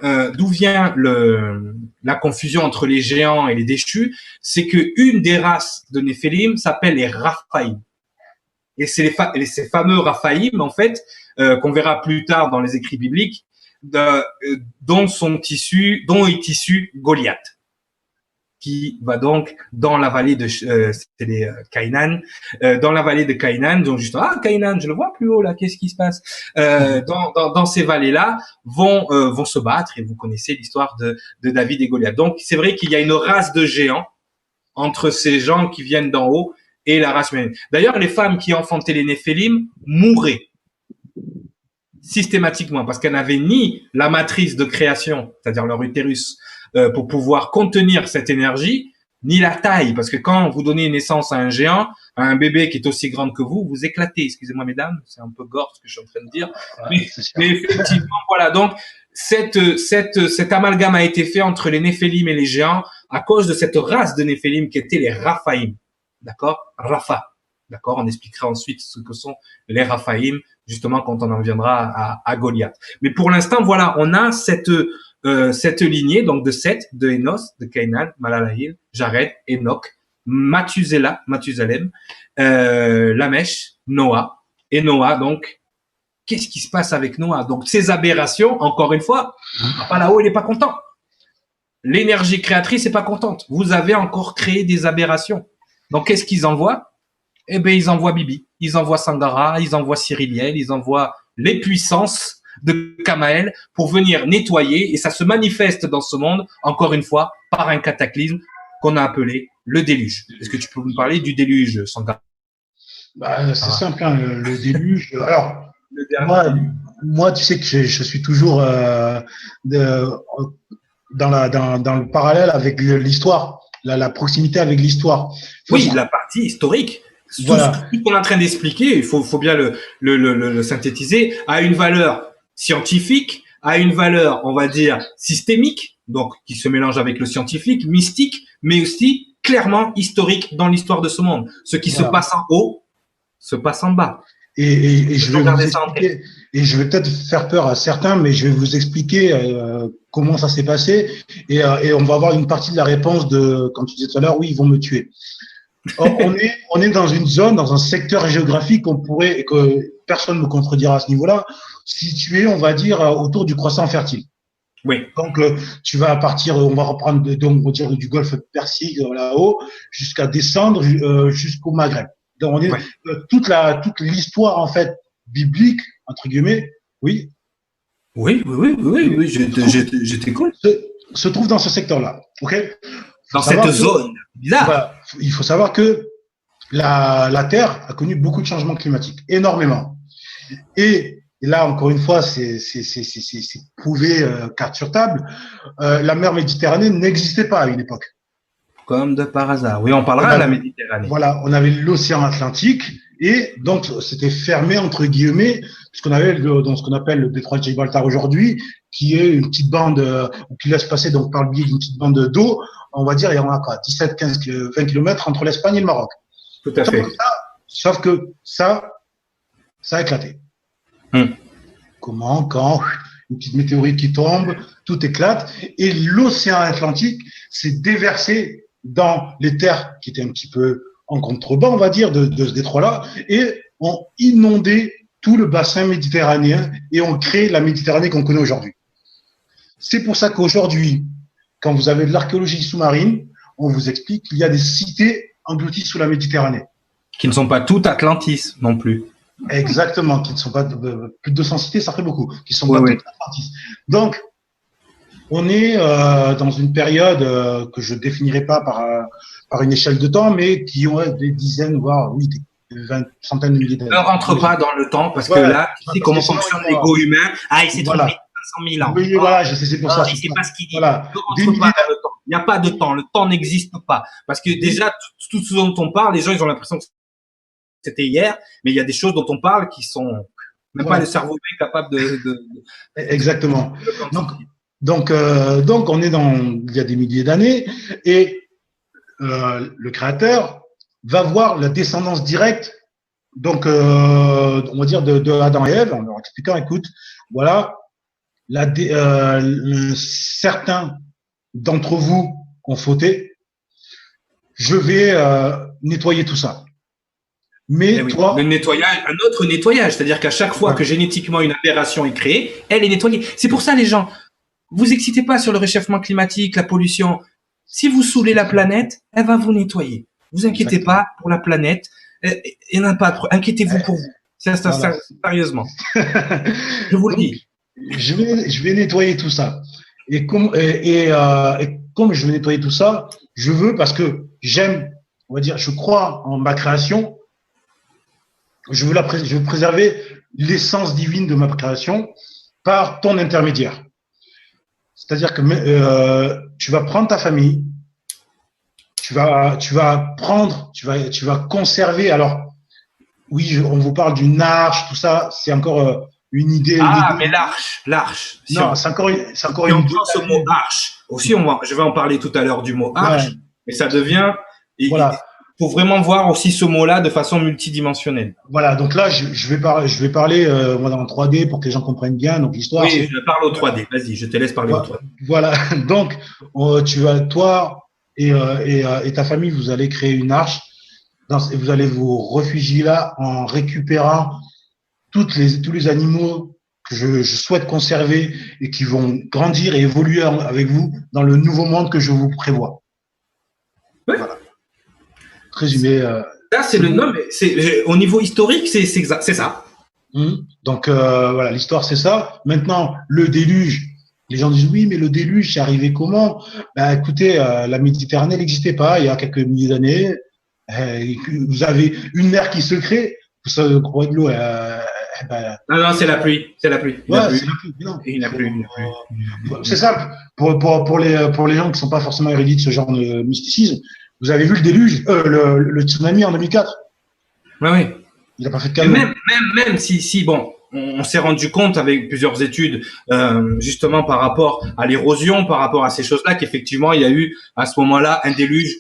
la confusion entre les géants et les déchus? C'est que une des races de Néphilim s'appelle les Raphaïm. Et c'est ces fameux Raphaïm, en fait, qu'on verra plus tard dans les écrits bibliques, dont est issu Goliath, qui va donc dans la vallée de c'était les Canaan, dans la vallée de Canaan, donc juste Canaan, je le vois plus haut là, qu'est-ce qui se passe? Dans ces vallées-là vont se battre, et vous connaissez l'histoire de David et Goliath. Donc c'est vrai qu'il y a une race de géants entre ces gens qui viennent d'en haut et la race humaine. D'ailleurs, les femmes qui enfantaient les Néphilim mouraient systématiquement parce qu'elles n'avaient ni la matrice de création, c'est-à-dire leur utérus, pour pouvoir contenir cette énergie, ni la taille, parce que quand vous donnez naissance à un géant, à un bébé qui est aussi grand que vous, vous éclatez. Excusez-moi, mesdames, c'est un peu gore ce que je suis en train de dire, mais effectivement, voilà. Donc, cet amalgame a été fait entre les Néphilim et les géants à cause de cette race de Néphilim qui était les Raphaïm. D'accord? Rapha. D'accord? On expliquera ensuite ce que sont les Raphaïm, justement quand on en viendra à Goliath. Mais pour l'instant, voilà, on a cette lignée, donc de Seth, de Enos, de Canaan, Malalahil, Jared, Enoch, Mathusalem, Lamech, Noah. Et Noah, donc, qu'est-ce qui se passe avec Noah? Donc, ces aberrations, encore une fois, pas là-haut, il est pas content. L'énergie créatrice est pas contente. Vous avez encore créé des aberrations. Donc, qu'est-ce qu'ils envoient? Eh ben, ils envoient Bibi, ils envoient Sangara, ils envoient Cyriliel, ils envoient les puissances de Kamael pour venir nettoyer, et ça se manifeste dans ce monde, encore une fois, par un cataclysme qu'on a appelé le déluge. Est-ce que tu peux nous parler du déluge, Sangara? C'est simple, hein, le déluge. Alors, moi, tu sais que je suis toujours dans le parallèle avec l'histoire, la proximité avec l'histoire. Oui, la partie historique. Voilà. Tout ce qu'on est en train d'expliquer, il faut bien le synthétiser, a une valeur scientifique, a une valeur, on va dire, systémique, donc qui se mélange avec le scientifique, mystique, mais aussi clairement historique dans l'histoire de ce monde. Ce qui se passe en haut se passe en bas. Et je vais vous expliquer, et je vais peut-être faire peur à certains, mais je vais vous expliquer comment ça s'est passé, et on va avoir une partie de la réponse de, comme tu disais tout à l'heure, oui, ils vont me tuer. On est dans une zone, dans un secteur géographique qu'on pourrait, et que personne ne me contredira à ce niveau-là, situé, on va dire, autour du croissant fertile. Oui. Donc, tu vas partir, on va reprendre donc, on va dire, du golfe Persique là-haut, jusqu'à descendre jusqu'au Maghreb. Donc, on est toute l'histoire en fait biblique entre guillemets, oui. Oui, je t'écoute. Se trouve dans ce secteur-là, ok. Dans cette zone bizarre. Bah, il faut savoir que la Terre a connu beaucoup de changements climatiques, énormément. Et là, encore une fois, c'est prouvé carte sur table. La mer Méditerranée n'existait pas à une époque. Comme de par hasard. Oui, on parlera de la Méditerranée. Voilà, on avait l'océan Atlantique et donc c'était fermé entre guillemets dans ce qu'on appelle le détroit de Gibraltar aujourd'hui, qui est une petite bande, qui laisse passer donc par le biais d'une petite bande d'eau, on va dire, il y en a quoi, 17, 15, 20 kilomètres entre l'Espagne et le Maroc. Tout à fait. Sauf que ça a éclaté. Comment? Quand? Une petite météorite qui tombe, tout éclate, et l'océan Atlantique s'est déversé dans les terres qui étaient un petit peu en contrebas, on va dire, de ce détroit-là, et ont inondé tout le bassin méditerranéen et ont créé la Méditerranée qu'on connaît aujourd'hui. C'est pour ça qu'aujourd'hui, quand vous avez de l'archéologie sous-marine, on vous explique qu'il y a des cités englouties sous la Méditerranée. Qui ne sont pas toutes Atlantis non plus. Exactement, qui ne sont pas plus de 200 cités, ça fait beaucoup, qui sont pas toutes Atlantis. Donc, on est dans une période que je définirai pas par une échelle de temps, mais qui ont des dizaines, voire des centaines de milliers d'années. Ne rentre pas dans le temps, parce que là, tu sais comment fonctionne l'ego humain. Ah, il s'est trompé 500 000 ans. Oui, voilà, je sais, c'est pour ça. Il ne sait pas ce qu'il dit. Voilà. Ne rentre pas dans le temps. Il n'y a pas de temps. Le temps n'existe pas. Parce que déjà, tout ce dont on parle, les gens, ils ont l'impression que c'était hier, mais il y a des choses dont on parle qui sont même pas le cerveau humain capable de. Exactement. Donc, on est il y a des milliers d'années, et le créateur va voir la descendance directe, donc on va dire de Adam et Ève, en leur expliquant, écoute, voilà, certains d'entre vous ont fauté, je vais nettoyer tout ça. Mais toi, le nettoyage, un autre nettoyage, c'est-à-dire qu'à chaque fois que génétiquement une aberration est créée, elle est nettoyée. C'est pour ça les gens, vous excitez pas sur le réchauffement climatique, la pollution. Si vous saoulez la planète, elle va vous nettoyer. Vous inquiétez pas pour la planète. Il n'y en a pas trop. Inquiétez-vous pour vous. Sérieusement. Je vous le dis. Je vais nettoyer tout ça. Et comme je vais nettoyer tout ça, je veux, parce que j'aime, on va dire, je crois en ma création. Je veux préserver l'essence divine de ma création par ton intermédiaire. C'est-à-dire que tu vas prendre ta famille, tu vas conserver. Alors, oui, on vous parle d'une arche, tout ça, c'est encore une idée. Mais l'arche. Non, c'est encore une idée. On prend ce mot arche. Aussi, je vais en parler tout à l'heure du mot arche, mais ça devient. Voilà. Il faut vraiment voir aussi ce mot-là de façon multidimensionnelle. Voilà, donc là, je vais parler en 3D pour que les gens comprennent bien. Donc l'histoire. Oui, je parle au 3D. Vas-y, je te laisse parler au 3D. Voilà, donc toi et ta famille, vous allez créer une arche. Et vous allez vous réfugier là en récupérant tous les animaux que je souhaite conserver et qui vont grandir et évoluer avec vous dans le nouveau monde que je vous prévois. Ouais. Voilà. Résumé. Là, c'est le nom. Au niveau historique, c'est ça. Donc voilà, l'histoire c'est ça. Maintenant, le déluge. Les gens disent oui, mais le déluge, c'est arrivé comment? Ben écoutez, la Méditerranée n'existait pas il y a quelques milliers d'années. Vous avez une mer qui se crée. Vous croyez de l'eau. Non, c'est la pluie. C'est la pluie. Ouais, c'est la pluie. Non. Il n'a plus. C'est simple. Pour les gens qui sont pas forcément érudits de ce genre de mysticisme. Vous avez vu le déluge, le tsunami en 2004. Oui. Il n'a pas fait de cadeau. Même si bon, on s'est rendu compte avec plusieurs études, justement par rapport à l'érosion, par rapport à ces choses-là, qu'effectivement il y a eu à ce moment-là un déluge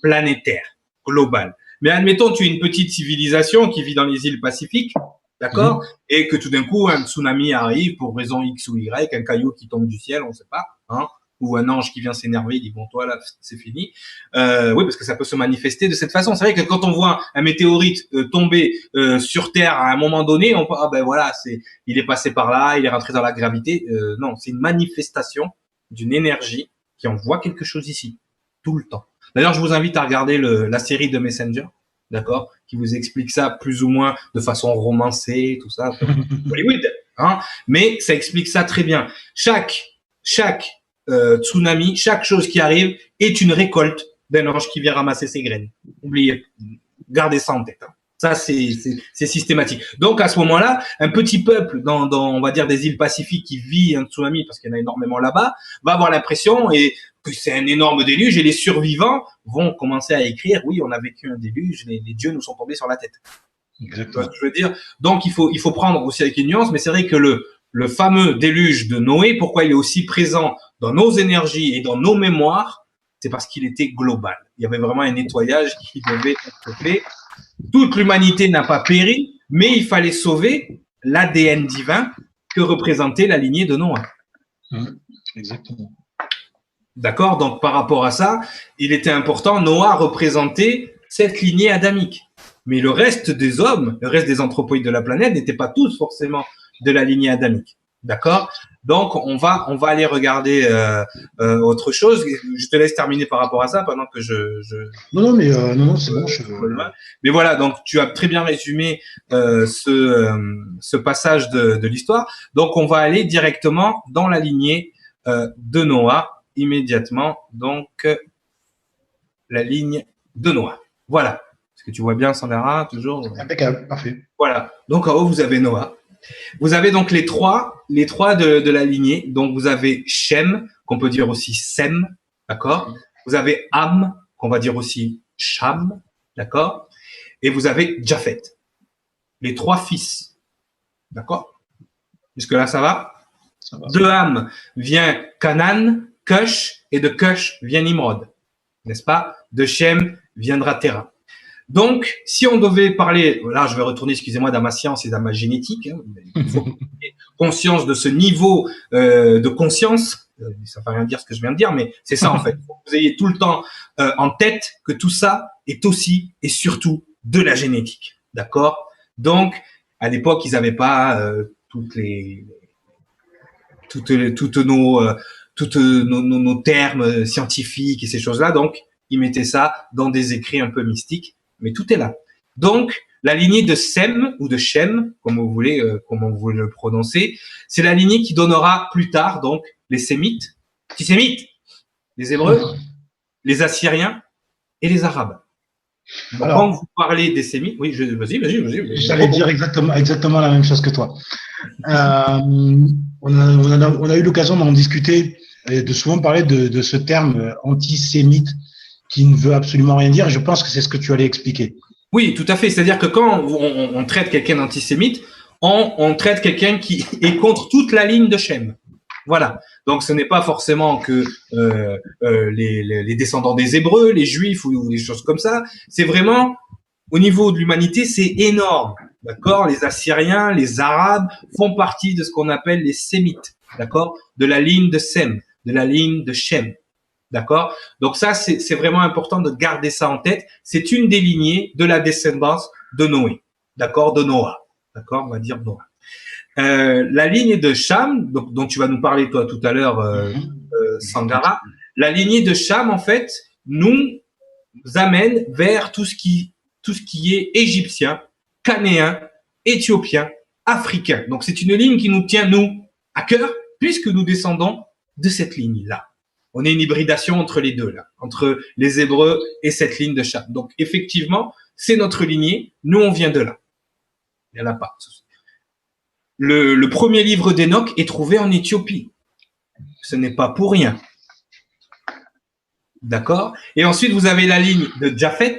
planétaire, global. Mais admettons, tu es une petite civilisation qui vit dans les îles Pacifiques, d'accord, et que tout d'un coup un tsunami arrive pour raison X ou Y, un caillou qui tombe du ciel, on ne sait pas, ou un ange qui vient s'énerver, il dit bon toi là c'est fini. Oui, parce que ça peut se manifester de cette façon. C'est vrai que quand on voit un météorite tomber sur Terre à un moment donné, on ben voilà, il est passé par là, il est rentré dans la gravité. Non, c'est une manifestation d'une énergie qui envoie quelque chose ici tout le temps. D'ailleurs, je vous invite à regarder la série de Messenger, d'accord, qui vous explique ça plus ou moins de façon romancée, tout ça, Hollywood, mais ça explique ça très bien. Chaque tsunami, chaque chose qui arrive est une récolte d'un ange qui vient ramasser ses graines. Oubliez, gardez ça en tête. Ça, c'est systématique. Donc, à ce moment-là, un petit peuple dans, on va dire, des îles Pacifiques qui vit un tsunami, parce qu'il y en a énormément là-bas, va avoir l'impression que c'est un énorme déluge, et les survivants vont commencer à écrire, oui, on a vécu un déluge, les dieux nous sont tombés sur la tête. Exactement. Tu vois ce que je veux dire? Donc, il faut prendre aussi avec une nuance, mais c'est vrai que le fameux déluge de Noé, pourquoi il est aussi présent dans nos énergies et dans nos mémoires, c'est parce qu'il était global. Il y avait vraiment un nettoyage qui devait être fait. Toute l'humanité n'a pas péri, mais il fallait sauver l'ADN divin que représentait la lignée de Noé. Exactement. D'accord? Donc, par rapport à ça, il était important, Noah représentait cette lignée adamique. Mais le reste des hommes, le reste des anthropoïdes de la planète n'étaient pas tous forcément de la lignée adamique. D'accord? Donc, on va aller regarder autre chose. Je te laisse terminer par rapport à ça pendant que Non, c'est bon. Mais voilà, donc tu as très bien résumé ce passage de l'histoire. Donc, on va aller directement dans la lignée de Noah immédiatement. Donc, la ligne de Noah. Voilà. Est-ce que tu vois bien, Sandra? Toujours. Impeccable, parfait. Voilà. Donc, en haut, vous avez Noah. Vous avez donc les trois de la lignée. Donc, vous avez Shem, qu'on peut dire aussi Sem, d'accord? Vous avez Ham, qu'on va dire aussi Cham, d'accord? Et vous avez Japhet. Les trois fils, d'accord? Jusque-là, ça va? Ça va. De Ham vient Canaan, Cush, et de Cush vient Nimrod, n'est-ce pas? De Shem viendra Terah. Donc, si on devait parler, là, je vais retourner, excusez-moi, dans ma science et dans ma génétique, hein, il faut conscience de ce niveau de conscience. Ça ne veut rien dire ce que je viens de dire, mais c'est ça en fait. Il faut que vous ayez tout le temps en tête que tout ça est aussi et surtout de la génétique, d'accord? Donc, à l'époque, ils n'avaient pas toutes nos termes scientifiques et ces choses-là. Donc, ils mettaient ça dans des écrits un peu mystiques. Mais tout est là. Donc, la lignée de Sem ou de Shem, comme vous voulez le prononcer, c'est la lignée qui donnera plus tard donc les Sémites, les Hébreux, les Assyriens et les Arabes. Donc, alors, quand vous parlez des Sémites, oui, vas-y. J'allais dire exactement la même chose que toi. On a eu l'occasion d'en discuter et de souvent parler de ce terme antisémite qui ne veut absolument rien dire. Je pense que c'est ce que tu allais expliquer. Oui, tout à fait. C'est-à-dire que quand on traite quelqu'un d'antisémite, on traite quelqu'un qui est contre toute la ligne de Shem. Voilà. Donc, ce n'est pas forcément que les descendants des Hébreux, les Juifs ou des choses comme ça. C'est vraiment, au niveau de l'humanité, c'est énorme. D'accord? Les Assyriens, les Arabes font partie de ce qu'on appelle les Sémites. D'accord? De la ligne de Sem, de la ligne de Shem. D'accord? Donc ça, c'est vraiment important de garder ça en tête. C'est une des lignées de la descendance de Noé. D'accord? De Noah. D'accord? On va dire Noah. La lignée de Cham, dont tu vas nous parler toi tout à l'heure, Sangara. La lignée de Cham, en fait, nous amène vers tout ce qui est égyptien, canéen, éthiopien, africain. Donc c'est une ligne qui nous tient, nous, à cœur, puisque nous descendons de cette ligne-là. On est une hybridation entre les deux, là, entre les Hébreux et cette ligne de Cham. Donc, effectivement, c'est notre lignée. Nous, on vient de là. Il n'y en a pas. Le premier livre d'Enoch est trouvé en Éthiopie. Ce n'est pas pour rien. D'accord? Et ensuite, vous avez la ligne de Japhet.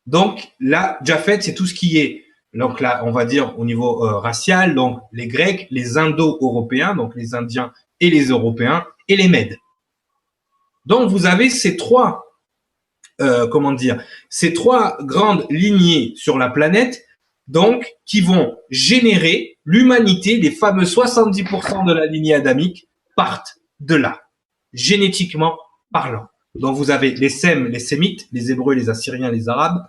Donc, là, Japhet, c'est tout ce qui est, donc là, on va dire au niveau racial, donc les Grecs, les Indo-Européens, donc les Indiens et les Européens, et les Mèdes. Donc, vous avez ces trois grandes lignées sur la planète, donc, qui vont générer l'humanité, les fameux 70% de la lignée adamique partent de là, génétiquement parlant. Donc, vous avez les Sem, les Sémites, les Hébreux, les Assyriens, les Arabes,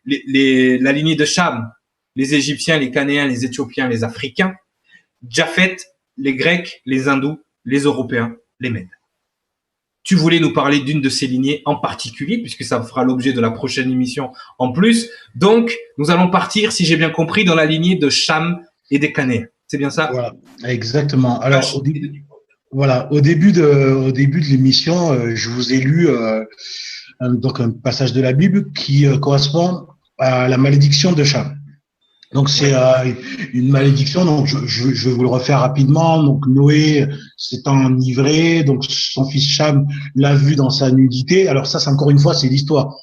la lignée de Cham, les Égyptiens, les Canéens, les Éthiopiens, les Africains, Japhet, les Grecs, les Hindous, les Européens, les Mèdes. Tu voulais nous parler d'une de ces lignées en particulier, puisque ça fera l'objet de la prochaine émission en plus. Donc, nous allons partir, si j'ai bien compris, dans la lignée de Cham et des Canéens. C'est bien ça? Voilà, exactement. Alors, au début de l'émission, je vous ai lu donc un passage de la Bible qui correspond à la malédiction de Cham. Donc c'est une malédiction. Donc je vais vous le refaire rapidement. Donc Noé s'étant enivré, donc son fils Cham l'a vu dans sa nudité. Alors ça, c'est encore une fois, c'est l'histoire.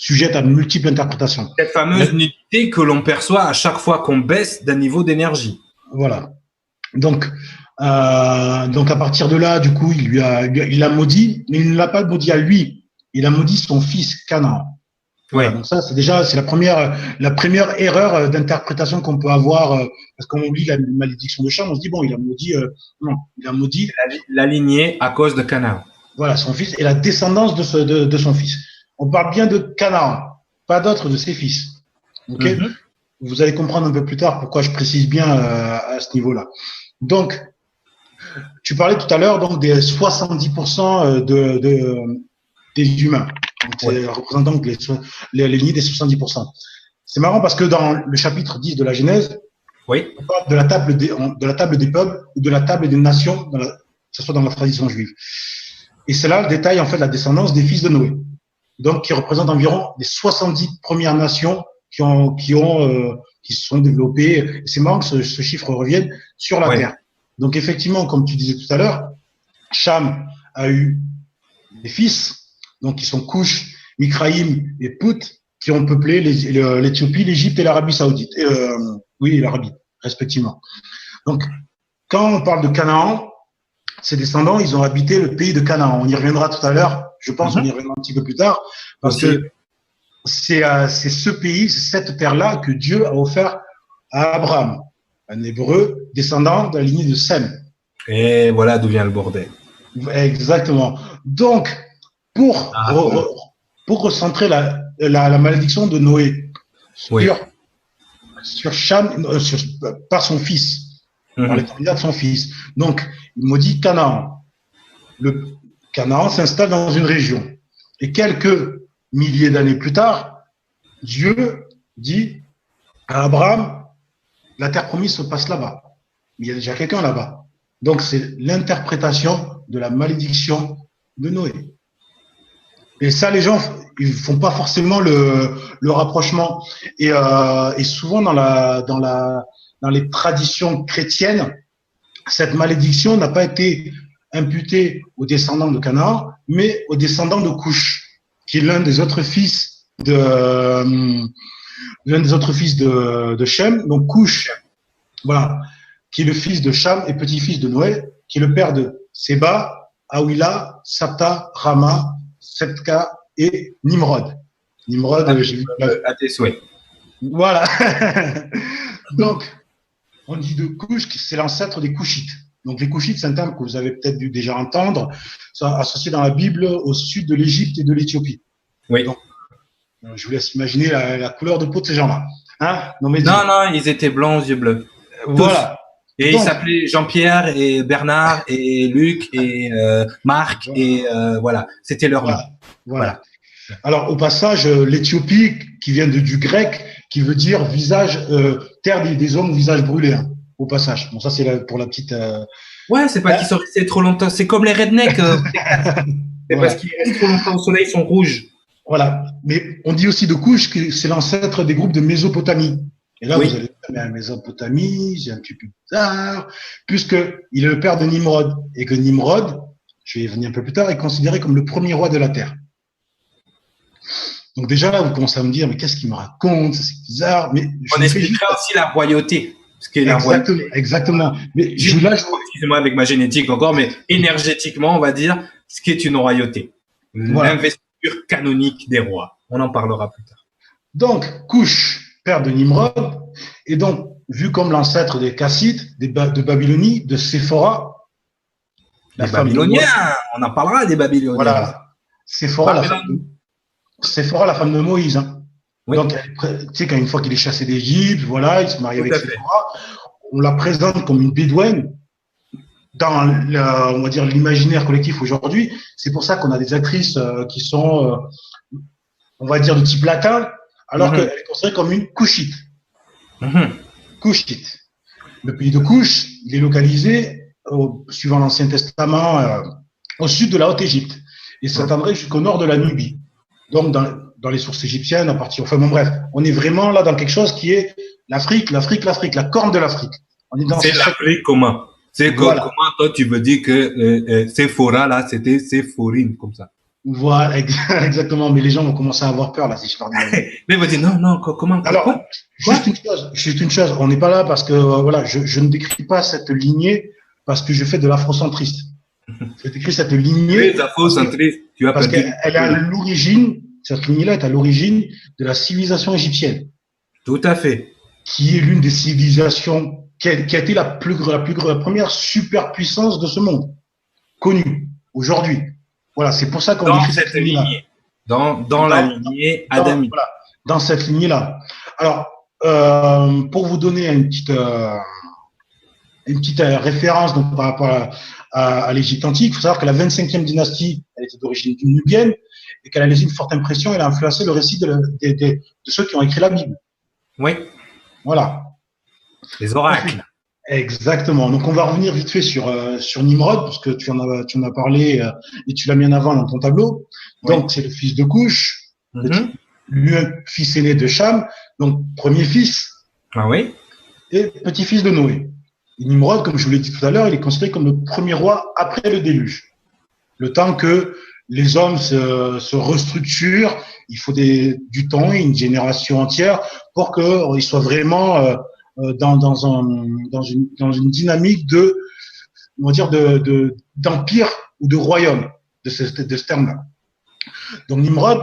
sujette à de multiples interprétations. Cette fameuse nudité que l'on perçoit à chaque fois qu'on baisse d'un niveau d'énergie. Voilà. Donc à partir de là, du coup, il a maudit, mais il ne l'a pas maudit à lui. Il a maudit son fils Canaan. Voilà, donc ça, c'est la première erreur d'interprétation qu'on peut avoir, parce qu'on oublie la malédiction de Cham, on se dit bon, il a maudit, non, il a maudit la lignée à cause de Canaan. Voilà, son fils et la descendance de son fils. On parle bien de Canaan, pas d'autres de ses fils. Ok, Vous allez comprendre un peu plus tard pourquoi je précise bien à ce niveau-là. Donc, tu parlais tout à l'heure donc des 70% des humains. C'est représentant les lignées des 70%. C'est marrant parce que dans le chapitre 10 de la Genèse, on parle de la table des peuples ou de la table des nations, que ce soit dans la tradition juive. Et c'est là le détail, en fait, la descendance des fils de Noé. Donc, qui représente environ les 70 premières nations qui se sont développées. Et c'est marrant que ce chiffre revienne sur la terre. Donc, effectivement, comme tu disais tout à l'heure, Cham a eu des fils, donc qui sont Cush, Micraïm et Put, qui ont peuplé l'Éthiopie, l'Égypte et l'Arabie Saoudite. L'Arabie, respectivement. Donc, quand on parle de Canaan, ses descendants, ils ont habité le pays de Canaan. On y reviendra tout à l'heure. Je pense qu'on y reviendra un petit peu plus tard, parce que c'est ce pays, c'est cette terre-là que Dieu a offert à Abraham, un Hébreu descendant de la lignée de Sem. Et voilà d'où vient le bordel. Exactement. Donc, pour recentrer la malédiction de Noé sur Cham, par son fils, par l'éternité de son fils. Donc, il maudit Canaan. Le Canaan s'installe dans une région. Et quelques milliers d'années plus tard, Dieu dit à Abraham, la terre promise se passe là-bas. Il y a déjà quelqu'un là-bas. Donc, c'est l'interprétation de la malédiction de Noé. Et ça, les gens, ils font pas forcément le rapprochement. Et souvent dans les traditions chrétiennes, cette malédiction n'a pas été imputée aux descendants de Canaan, mais aux descendants de Cush, qui est l'un des autres fils de Shem. Donc Cush, voilà, qui est le fils de Cham et petit-fils de Noé, qui est le père de Séba, Awila, Sapta, Rama, Septka et Nimrod. Nimrod, j'ai vu à tes souhaits. Voilà. Donc, on dit de Cush que c'est l'ancêtre des Cushites. Donc, les Cushites, c'est un terme que vous avez peut-être dû déjà entendre, associé dans la Bible au sud de l'Égypte et de l'Éthiopie. Oui. Donc, je vous laisse imaginer la couleur de peau de ces gens-là. Hein? Non, ils étaient blancs aux yeux bleus. Voilà. Et donc, ils s'appelaient Jean-Pierre et Bernard et Luc et Marc et voilà, c'était leur nom. Voilà. Alors au passage, l'Éthiopie qui vient du grec, qui veut dire visage, terre des hommes, visage brûlé. Hein, au passage. Bon, ça c'est pour la petite. Ouais, c'est pas qu'ils sont restés trop longtemps. C'est comme les rednecks. C'est parce qu'ils restent trop longtemps au soleil, ils sont rouges. Voilà. Mais on dit aussi de Cush que c'est l'ancêtre des groupes de Mésopotamie. Et là, vous allez dire, mais la Mésopotamie, c'est un petit peu bizarre, puisqu'il est le père de Nimrod. Et que Nimrod, je vais y venir un peu plus tard, est considéré comme le premier roi de la terre. Donc déjà là, vous commencez à me dire, mais qu'est-ce qu'il me raconte? C'est bizarre. Mais on expliquera aussi la royauté. Exactement. Mais excusez-moi avec ma génétique encore, mais énergétiquement, on va dire ce qu'est une royauté. Voilà. L'investiture canonique des rois. On en parlera plus tard. Donc, Cush, père de Nimrod, et donc vu comme l'ancêtre des Kassites, de Babylonie, de Séphora. Les Babyloniens, on en parlera des Babyloniens. Voilà. Séphora, la femme de Moïse. Hein. Oui. Donc, tu sais, une fois qu'il est chassé d'Égypte, voilà, il se marie avec Séphora, on la présente comme une bédouine dans, on va dire, l'imaginaire collectif aujourd'hui. C'est pour ça qu'on a des actrices qui sont, on va dire, de type latin, alors qu'elle est considérée comme une Cushite. Cushite. Le pays de Cush, il est localisé, suivant l'Ancien Testament, au sud de la Haute-Égypte. Et s'étendrait jusqu'au nord de la Nubie. Donc, dans les sources égyptiennes, bref, on est vraiment là dans quelque chose qui est l'Afrique, la corne de l'Afrique. C'est l'Afrique comment? C'est comment toi tu veux dire que Séphora là, c'était Séphorine comme ça? Voilà, exactement. Mais les gens vont commencer à avoir peur là si je leur dis. Mais vous dites non, comment? Alors, Quoi? juste une chose. On n'est pas là parce que voilà, je ne décris pas cette lignée parce que je fais de l'afrocentriste. Je décris cette lignée Les afro-centristes, tu as parce perdu. qu'elle est à l'origine. Cette lignée-là est à l'origine de la civilisation égyptienne, Tout à fait. qui est l'une des civilisations qui a été la première superpuissance de ce monde, connue aujourd'hui. Voilà, c'est pour ça qu'on Dans décrit cette cette lignée-là. lignée. Dans la lignée adamique. Voilà, dans cette lignée-là. Alors, pour vous donner une petite référence donc, par rapport à l'Égypte antique, il faut savoir que la 25e dynastie, elle était d'origine nubienne et qu'elle a laissé une forte impression, elle a influencé le récit de ceux qui ont écrit la Bible. Oui. Voilà. Les oracles. Exactement. Donc, on va revenir vite fait sur Nimrod, parce que tu en as parlé et tu l'as mis en avant dans ton tableau. Donc, oui. C'est le fils de Couche, lui, fils aîné de Cham, donc premier fils. Ah oui. Et petit-fils de Noé. Et Nimrod, comme je vous l'ai dit tout à l'heure, il est considéré comme le premier roi après le déluge. Le temps que les hommes se restructurent, il faut du temps et une génération entière pour qu'ils soient vraiment dans une dynamique d'empire ou de royaume de ce terme-là. Donc Nimrod,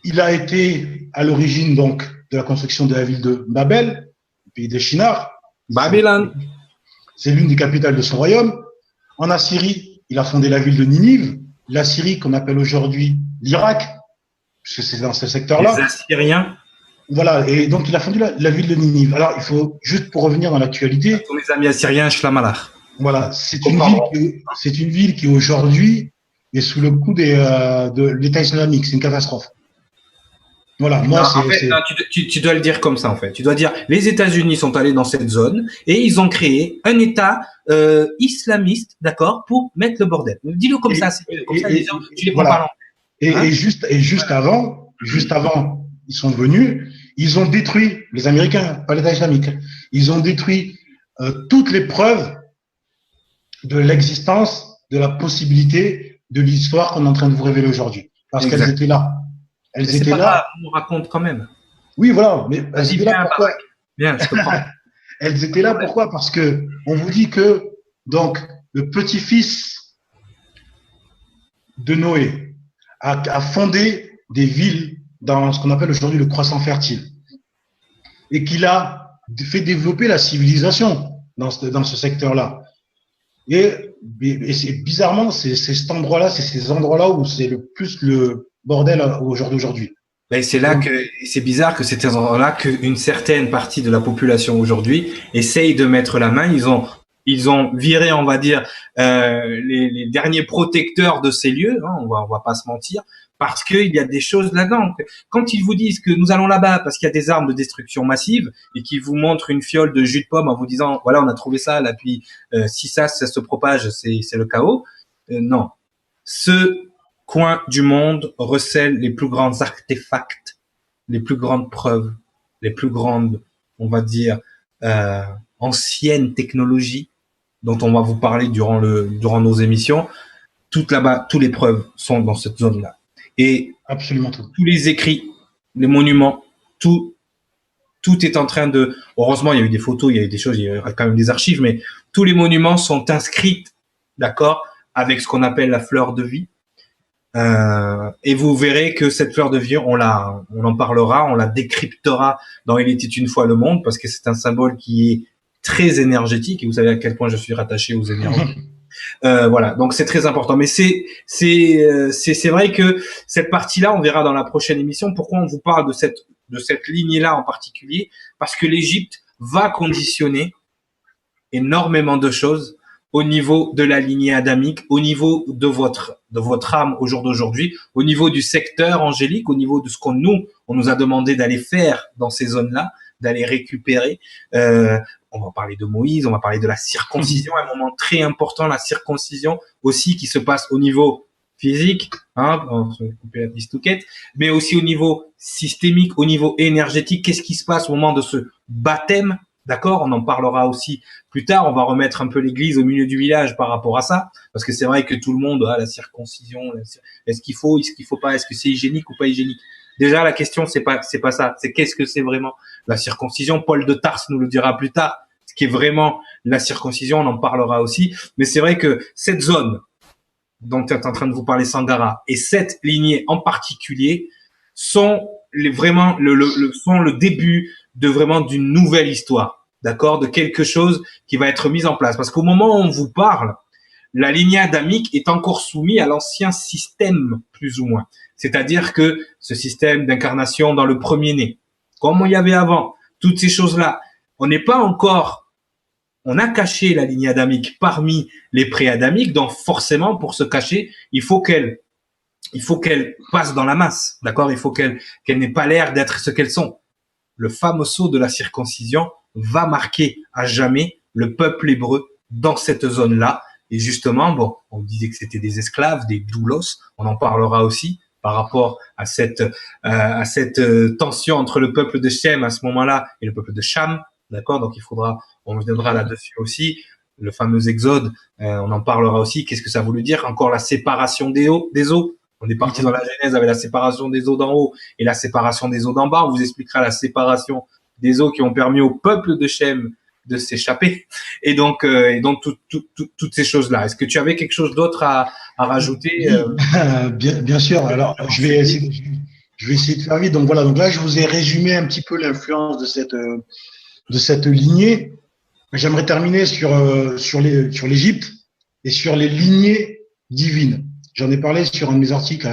il a été à l'origine donc de la construction de la ville de Babel, le pays des Shinar. Babylone. C'est l'une des capitales de son royaume. En Assyrie, il a fondé la ville de Ninive, la Syrie qu'on appelle aujourd'hui l'Irak, puisque c'est dans ce secteur-là. Les Assyriens. Voilà, et donc il a fondé la ville de Ninive. Alors, il faut, juste pour revenir dans l'actualité… Tous mes amis assyriens, Shlamalach. Voilà, c'est une ville qui aujourd'hui est sous le coup de l'État islamique. C'est une catastrophe. Voilà, moi, tu dois le dire comme ça, en fait. Tu dois dire, les États-Unis sont allés dans cette zone et ils ont créé un État islamiste, d'accord, pour mettre le bordel. Dis-le comme ça, comme ça, les gens, tu les prends voilà. par l'an. Et juste avant, ils sont venus, ils ont détruit, les Américains, pas l'État islamique, ils ont détruit toutes les preuves de l'existence, de la possibilité de l'histoire qu'on est en train de vous révéler aujourd'hui. Parce qu'elles étaient là. Elles étaient là. Grave, on nous raconte quand même. Oui, voilà. Mais elles étaient là pourquoi? Bien, je comprends. Elles étaient là pourquoi? Parce que on vous dit que donc le petit-fils de Noé a fondé des villes dans ce qu'on appelle aujourd'hui le croissant fertile et qu'il a fait développer la civilisation dans ce secteur-là. Et bizarrement, c'est cet endroit-là, c'est ces endroits-là où c'est le plus le bordel au jour d'aujourd'hui. Ben c'est là que c'est bizarre que c'est là qu'une certaine partie de la population aujourd'hui essaye de mettre la main. Ils ont viré, on va dire, les derniers protecteurs de ces lieux. Hein, on va pas se mentir, parce qu'il y a des choses là-dedans. Quand ils vous disent que nous allons là-bas parce qu'il y a des armes de destruction massive et qu'ils vous montrent une fiole de jus de pomme en vous disant voilà on a trouvé ça là puis si ça se propage c'est le chaos. Non, ce coin du monde recèle les plus grands artefacts, les plus grandes preuves, les plus grandes, on va dire, anciennes technologies dont on va vous parler durant nos émissions. Toutes là-bas, toutes les preuves sont dans cette zone-là. Et absolument tout. Tous les écrits, les monuments, tout est en train de… Heureusement, il y a eu des photos, il y a eu des choses, il y a quand même des archives, mais tous les monuments sont inscrits, d'accord, avec ce qu'on appelle la fleur de vie. Et vous verrez que cette fleur de vie, on en parlera, on la décryptera dans Il était une fois le monde, parce que c'est un symbole qui est très énergétique, et vous savez à quel point je suis rattaché aux énergies. Voilà, donc c'est très important. Mais c'est vrai que cette partie-là, on verra dans la prochaine émission. Pourquoi on vous parle de cette lignée-là en particulier? Parce que l'Égypte va conditionner énormément de choses au niveau de la lignée adamique, au niveau de votre âme au jour d'aujourd'hui, au niveau du secteur angélique, au niveau de ce on nous a demandé d'aller faire dans ces zones-là, d'aller récupérer. On va parler de Moïse, on va parler de la circoncision, un moment très important, la circoncision aussi qui se passe au niveau physique, hein, on se couper la bistouquette, mais aussi au niveau systémique, au niveau énergétique. Qu'est-ce qui se passe au moment de ce baptême D'accord, on en parlera aussi plus tard. On va remettre un peu l'église au milieu du village par rapport à ça, parce que c'est vrai que tout le monde, la circoncision, est-ce qu'il faut pas, est-ce que c'est hygiénique ou pas hygiénique? Déjà, la question c'est pas ça, c'est qu'est-ce que c'est vraiment la circoncision. Paul de Tarse nous le dira plus tard. Ce qui est vraiment la circoncision, on en parlera aussi. Mais c'est vrai que cette zone dont tu es en train de vous parler, Sangara, et cette lignée en particulier sont vraiment sont le début de vraiment d'une nouvelle histoire, d'accord, de quelque chose qui va être mis en place. Parce qu'au moment où on vous parle, la lignée adamique est encore soumise à l'ancien système, plus ou moins. C'est-à-dire que ce système d'incarnation dans le premier-né, comme il y avait avant, toutes ces choses-là, on a caché la lignée adamique parmi les pré-adamiques, donc forcément, pour se cacher, il faut qu'elle passe dans la masse, d'accord? Il faut qu'elle n'ait pas l'air d'être ce qu'elles sont. Le fameux sceau de la circoncision va marquer à jamais le peuple hébreu dans cette zone-là. Et justement, bon, on disait que c'était des esclaves, des doulos. On en parlera aussi par rapport à cette tension entre le peuple de Shem à ce moment-là et le peuple de Cham, d'accord? Donc on reviendra là-dessus aussi. Le fameux exode, on en parlera aussi. Qu'est-ce que ça voulait dire? Encore la séparation des eaux. On est parti dans la Genèse avec la séparation des eaux d'en haut et la séparation des eaux d'en bas. On vous expliquera la séparation des eaux qui ont permis au peuple de Shem de s'échapper. Et donc toutes ces choses-là. Est-ce que tu avais quelque chose d'autre à rajouter? Bien sûr. Alors, je vais essayer de faire vite. Donc voilà. Donc là, je vous ai résumé un petit peu l'influence de cette lignée. J'aimerais terminer sur l'Égypte et sur les lignées divines. J'en ai parlé sur un de mes articles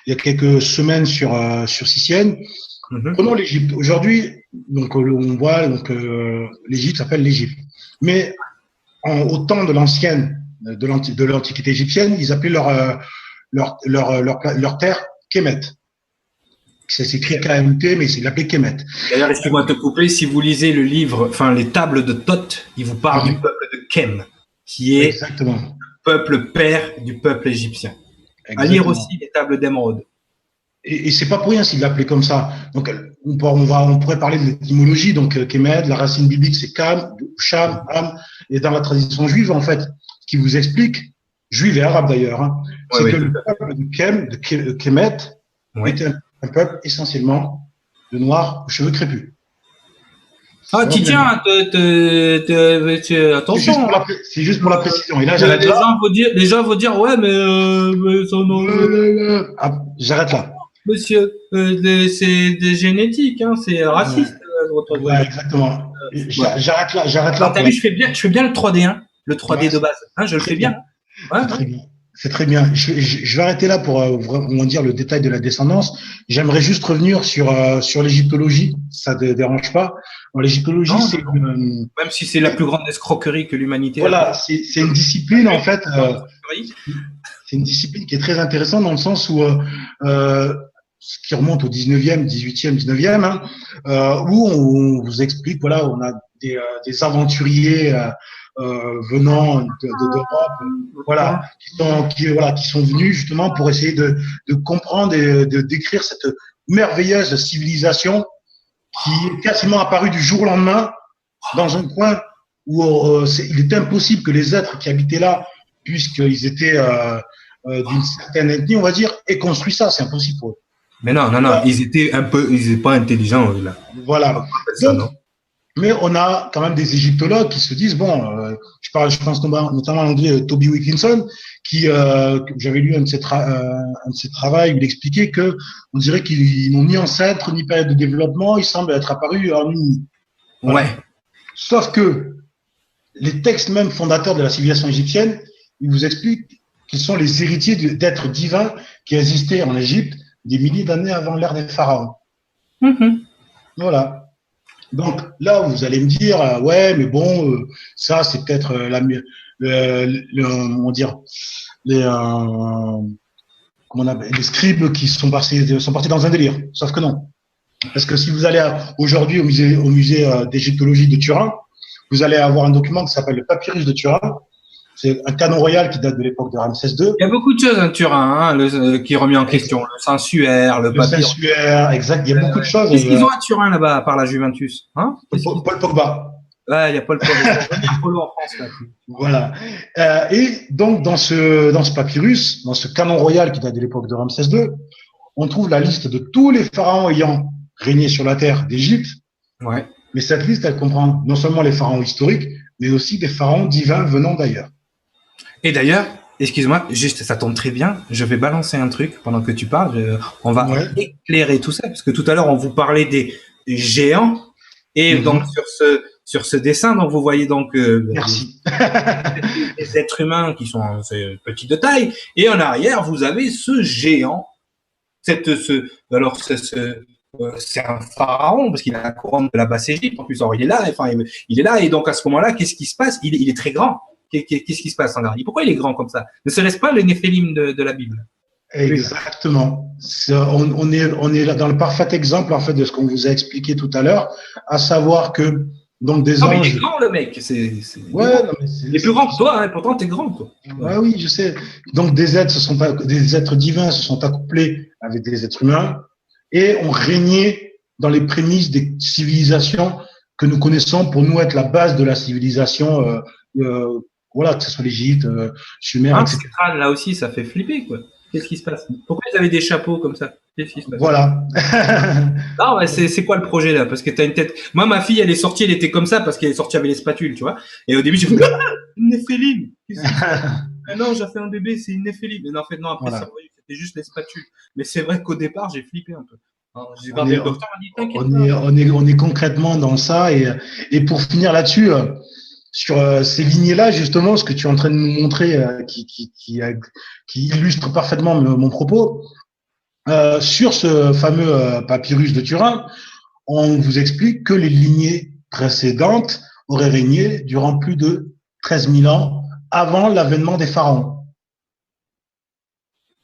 il y a quelques semaines sur Sicien. Prenons l'Égypte. Aujourd'hui, donc on voit l'Égypte s'appelle l'Égypte. Mais au temps de l'ancienne, de l'antiquité égyptienne, ils appelaient leur terre Kemet. Ça s'écrit KMT, mais c'est l'appelé Kemet. D'ailleurs, excuse-moi de te couper, si vous lisez le livre, enfin les tables de Thoth, il vous parle du peuple de Kem, qui est exactement le peuple père du peuple égyptien. Exactement. À lire aussi les tables d'émeraude. Et c'est pas pour rien s'il l'appelait comme ça. Donc on pourrait parler de l'étymologie. Donc Kemet, la racine biblique c'est Kam, Sham, Ham, et dans la tradition juive en fait, ce qui vous explique, juive et arabe d'ailleurs, hein, c'est que le peuple de Kemet était un peuple essentiellement de noirs aux cheveux crépus. Ah, tu tiens, attention. C'est juste pour la précision. Et là, les gens vont dire, ouais, mais son nom. J'arrête là. Monsieur, c'est des génétiques, hein, c'est raciste. Ouais, exactement. J'arrête là. T'as vu, je fais bien le 3D, hein, le 3D de base, hein, je le fais bien. Ouais, c'est très bien. C'est très bien. Je vais arrêter là pour vraiment dire le détail de la descendance. J'aimerais juste revenir sur l'égyptologie. Ça ne dérange pas. L'égyptologie, c'est même si c'est la plus grande escroquerie que l'humanité. Voilà, c'est une discipline en fait. C'est une discipline qui est très intéressante dans le sens où ce qui remonte au 19e, 18e, 19e, hein, où on vous explique, voilà, on a des aventuriers venant d'Europe, voilà, qui sont venus justement pour essayer de comprendre et de décrire cette merveilleuse civilisation qui est quasiment apparue du jour au lendemain dans un coin où il est impossible que les êtres qui habitaient là, puisqu'ils étaient d'une certaine ethnie, on va dire, aient construit ça. C'est impossible pour eux. Mais non, ils étaient pas intelligents, eux, là. Voilà. Donc, mais on a quand même des égyptologues qui se disent, bon, je pense notamment à l'anglais Toby Wilkinson, j'avais lu un de ses travaux, où il expliquait que on dirait qu'ils n'ont ni ancêtre, ni période de développement, ils semblent être apparus en une nuit. Voilà. Ouais. Sauf que les textes même fondateurs de la civilisation égyptienne, ils vous expliquent qu'ils sont les héritiers d'êtres divins qui existaient en Égypte des milliers d'années avant l'ère des pharaons. Voilà. Donc là, vous allez me dire, ouais, mais bon, ça, c'est peut-être les scribes qui sont partis dans un délire. Sauf que non. Parce que si vous allez aujourd'hui au musée d'égyptologie de Turin, vous allez avoir un document qui s'appelle le Papyrus de Turin. C'est un canon royal qui date de l'époque de Ramsès II. Il y a beaucoup de choses à Turin, hein, qui est remis en question. Le sensuaire, le papyrus. Le sensuaire, exact. Il y a beaucoup de choses. Qu'est-ce qu'ils ont à Turin là-bas, à part la Juventus, hein? Paul Pogba. Ouais, il n'y a pas le polo en France, là. Voilà. Et donc, dans ce papyrus, dans ce canon royal qui date de l'époque de Ramsès II, on trouve la liste de tous les pharaons ayant régné sur la terre d'Égypte. Ouais. Mais cette liste, elle comprend non seulement les pharaons historiques, mais aussi des pharaons divins venant d'ailleurs. Et d'ailleurs, excuse-moi, juste, ça tombe très bien. Je vais balancer un truc pendant que tu parles. On va éclairer tout ça, parce que tout à l'heure, on vous parlait des géants. Et donc, sur ce dessin, donc, vous voyez donc Merci. des êtres humains qui sont petits de taille. Et en arrière, vous avez ce géant. C'est un pharaon parce qu'il a la couronne de la Basse-Égypte. En plus, alors, il est là. Enfin, il est là. Et donc, à ce moment-là, qu'est-ce qui se passe? Il est très grand. Qu'est-ce qui se passe, Sangari? Pourquoi il est grand comme ça? Ne serait-ce pas le Néphélim de la Bible? Exactement. On est là dans le parfait exemple en fait de ce qu'on vous a expliqué tout à l'heure, à savoir que donc des anges. Mais il est grand le mec. Ouais, non, mais il est plus grand que toi. Hein, pourtant, t'es grand, toi. Ouais, oui, je sais. Donc des êtres divins se sont accouplés avec des êtres humains et ont régné dans les prémices des civilisations que nous connaissons pour nous être la base de la civilisation. Voilà, que ce soit l'Égypte, Sumer, etc. Là aussi, ça fait flipper, quoi. Qu'est-ce qui se passe? Pourquoi ils avaient des chapeaux comme ça? Qu'est-ce qui se passe? Voilà. Non, mais c'est quoi le projet là? Parce que t'as une tête. Moi, ma fille, elle est sortie, elle était comme ça parce qu'elle est sortie avec les spatules, tu vois. Et au début, j'ai fait une néphélim. Non, j'ai fait un bébé, c'est une néphélim. Mais non, en fait, non. Après, voilà. C'était juste les spatules. Mais c'est vrai qu'au départ, j'ai flippé un peu. J'ai regardé le docteur, m'a dit t'inquiète. On est concrètement dans ça et pour finir là-dessus. Sur ces lignées-là, justement, ce que tu es en train de nous montrer, qui illustre parfaitement mon propos, sur ce fameux papyrus de Turin, on vous explique que les lignées précédentes auraient régné durant plus de 13 000 ans avant l'avènement des pharaons.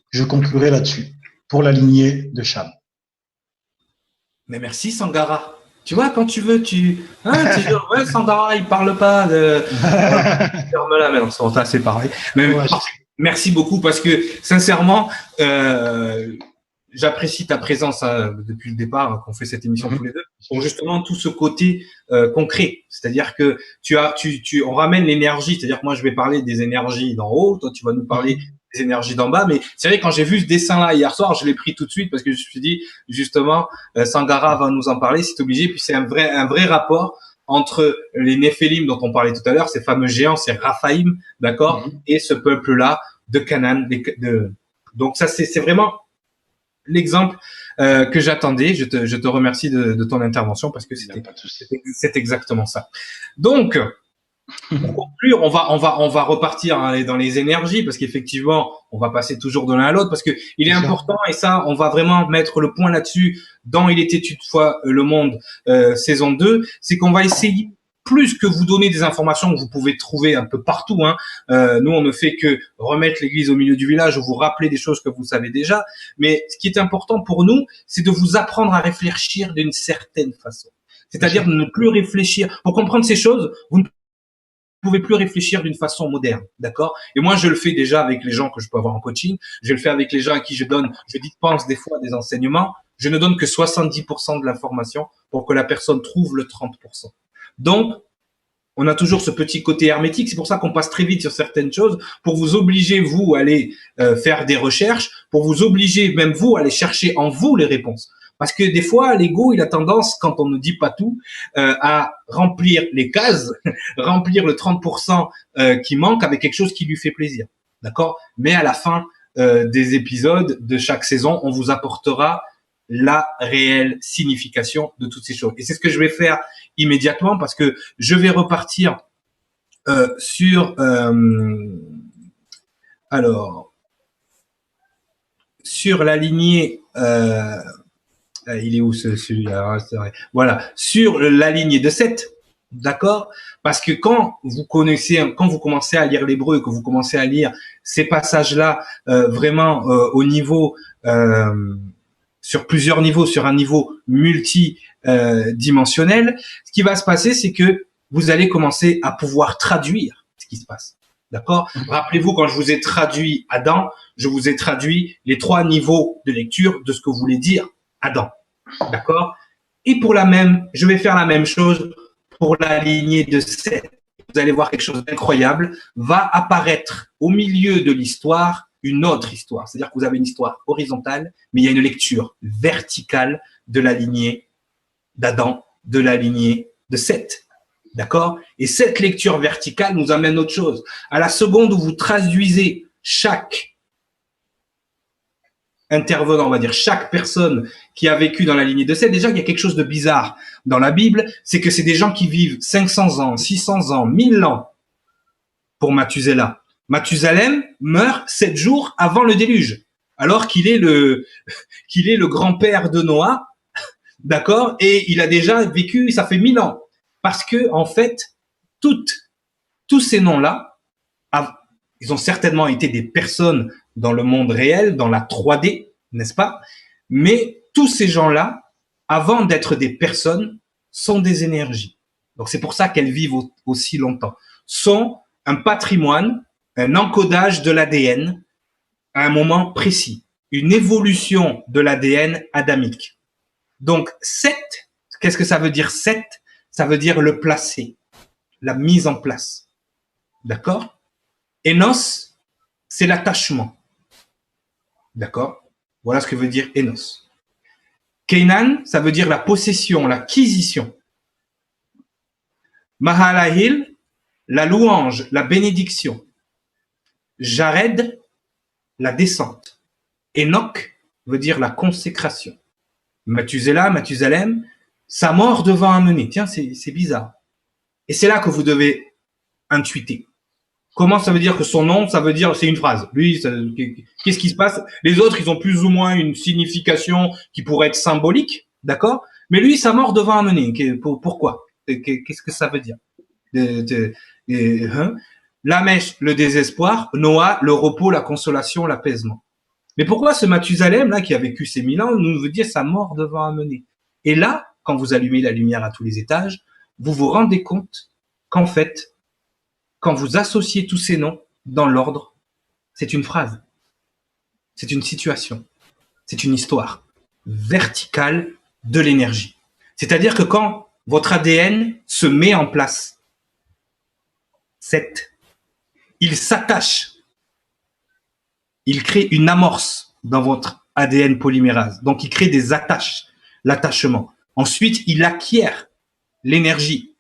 Je conclurai là-dessus pour la lignée de Cham. Mais merci, Sangara. Tu vois, quand tu veux, tu dis, ouais, Sangara, il parle pas de. Ferme-la, mais non, c'est pareil. Mais ouais, merci beaucoup parce que, sincèrement, j'apprécie ta présence depuis le départ qu'on fait cette émission tous les deux pour justement tout ce côté concret. C'est-à-dire que on ramène l'énergie. C'est-à-dire que moi, je vais parler des énergies d'en haut, toi, tu vas nous parler des énergies d'en bas, mais c'est vrai, quand j'ai vu ce dessin-là hier soir, je l'ai pris tout de suite parce que je me suis dit, justement, Sangara va nous en parler, c'est obligé. Puis c'est un vrai rapport entre les Néphélim dont on parlait tout à l'heure, ces fameux géants, ces Raphaïm, d'accord, et ce peuple-là de Canaan. Donc ça, c'est vraiment l'exemple que j'attendais. Je te remercie de ton intervention parce que c'est exactement ça. Donc, pour conclure, on va repartir dans les énergies parce qu'effectivement, on va passer toujours de l'un à l'autre parce que il est important, et ça, on va vraiment mettre le point là-dessus dans Il était une fois le monde saison 2, c'est qu'on va essayer plus que vous donner des informations que vous pouvez trouver un peu partout. Nous, on ne fait que remettre l'église au milieu du village ou vous rappeler des choses que vous savez déjà. Mais ce qui est important pour nous, c'est de vous apprendre à réfléchir d'une certaine façon. C'est-à-dire de ne plus réfléchir. Pour comprendre ces choses, vous ne pouvez plus réfléchir d'une façon moderne, d'accord? Et moi, je le fais déjà avec les gens que je peux avoir en coaching. Je le fais avec les gens à qui je dispense des fois des enseignements. Je ne donne que 70% de l'information pour que la personne trouve le 30%. Donc, on a toujours ce petit côté hermétique. C'est pour ça qu'on passe très vite sur certaines choses, pour vous obliger, vous, à aller faire des recherches, pour vous obliger, même vous, à aller chercher en vous les réponses. Parce que des fois, l'ego, il a tendance, quand on ne dit pas tout, à remplir les cases, remplir le 30% qui manque avec quelque chose qui lui fait plaisir. D'accord? Mais à la fin des épisodes de chaque saison, on vous apportera la réelle signification de toutes ces choses. Et c'est ce que je vais faire immédiatement parce que je vais repartir sur la lignée. Il est où celui-là? Voilà, sur la lignée de 7, d'accord? Parce que quand vous commencez à lire l'hébreu, que vous commencez à lire ces passages-là vraiment au niveau sur plusieurs niveaux, sur un niveau multidimensionnel, ce qui va se passer, c'est que vous allez commencer à pouvoir traduire ce qui se passe. D'accord? Rappelez-vous, quand je vous ai traduit Adam, je vous ai traduit les 3 niveaux de lecture de ce que voulait dire Adam. D'accord? Et je vais faire la même chose pour la lignée de Seth, vous allez voir quelque chose d'incroyable, va apparaître au milieu de l'histoire une autre histoire. C'est-à-dire que vous avez une histoire horizontale, mais il y a une lecture verticale de la lignée d'Adam, de la lignée de Seth. D'accord? Et cette lecture verticale nous amène à autre chose. À la seconde où vous traduisez chaque intervenant, on va dire chaque personne qui a vécu dans la lignée de Seth, déjà il y a quelque chose de bizarre dans la Bible, c'est que c'est des gens qui vivent 500 ans, 600 ans, 1000 ans pour Mathusalem. Mathusalem meurt 7 jours avant le déluge, alors qu'il est le grand-père de Noah, d'accord? Et il a déjà vécu, ça fait 1000 ans. Parce que, en fait, tous ces noms-là, ils ont certainement été des personnes dans le monde réel, dans la 3D, n'est-ce pas? Mais tous ces gens-là, avant d'être des personnes, sont des énergies. Donc, c'est pour ça qu'elles vivent aussi longtemps. Sont un patrimoine, un encodage de l'ADN à un moment précis. Une évolution de l'ADN adamique. Donc, Seth, qu'est-ce que ça veut dire Seth? Ça veut dire le placer, la mise en place. D'accord? Enos, c'est l'attachement. D'accord? Voilà ce que veut dire Enos. Kenan, ça veut dire la possession, l'acquisition. Mahalahil, la louange, la bénédiction. Jared, la descente. Enoch veut dire la consécration. Mathusalem, sa mort devant amener. Tiens, c'est bizarre. Et c'est là que vous devez intuiter. Comment ça veut dire que son nom, ça veut dire, c'est une phrase. Lui, qu'est-ce qui se passe? Les autres, ils ont plus ou moins une signification qui pourrait être symbolique, d'accord? Mais lui, sa mort devant amener. Pourquoi? Qu'est-ce que ça veut dire? Lamech, le désespoir. Noah, le repos, la consolation, l'apaisement. Mais pourquoi ce Mathusalem, là, qui a vécu ces 1000 ans, nous veut dire sa mort devant amener? Et là, quand vous allumez la lumière à tous les étages, vous vous rendez compte qu'en fait, quand vous associez tous ces noms dans l'ordre, c'est une phrase, c'est une situation, c'est une histoire verticale de l'énergie. C'est-à-dire que quand votre ADN se met en place, il s'attache, il crée une amorce dans votre ADN polymérase. Donc, il crée des attaches, l'attachement. Ensuite, il acquiert l'énergie,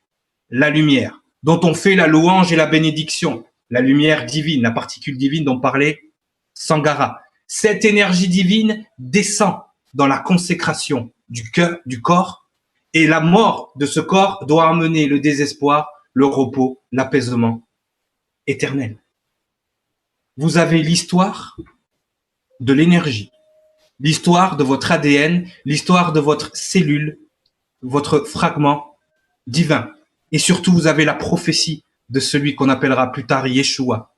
la lumière, dont on fait la louange et la bénédiction, la lumière divine, la particule divine dont parlait Sangara. Cette énergie divine descend dans la consécration du cœur, du corps, et la mort de ce corps doit amener le désespoir, le repos, l'apaisement éternel. Vous avez l'histoire de l'énergie, l'histoire de votre ADN, l'histoire de votre cellule, votre fragment divin. Et surtout, vous avez la prophétie de celui qu'on appellera plus tard Yeshua.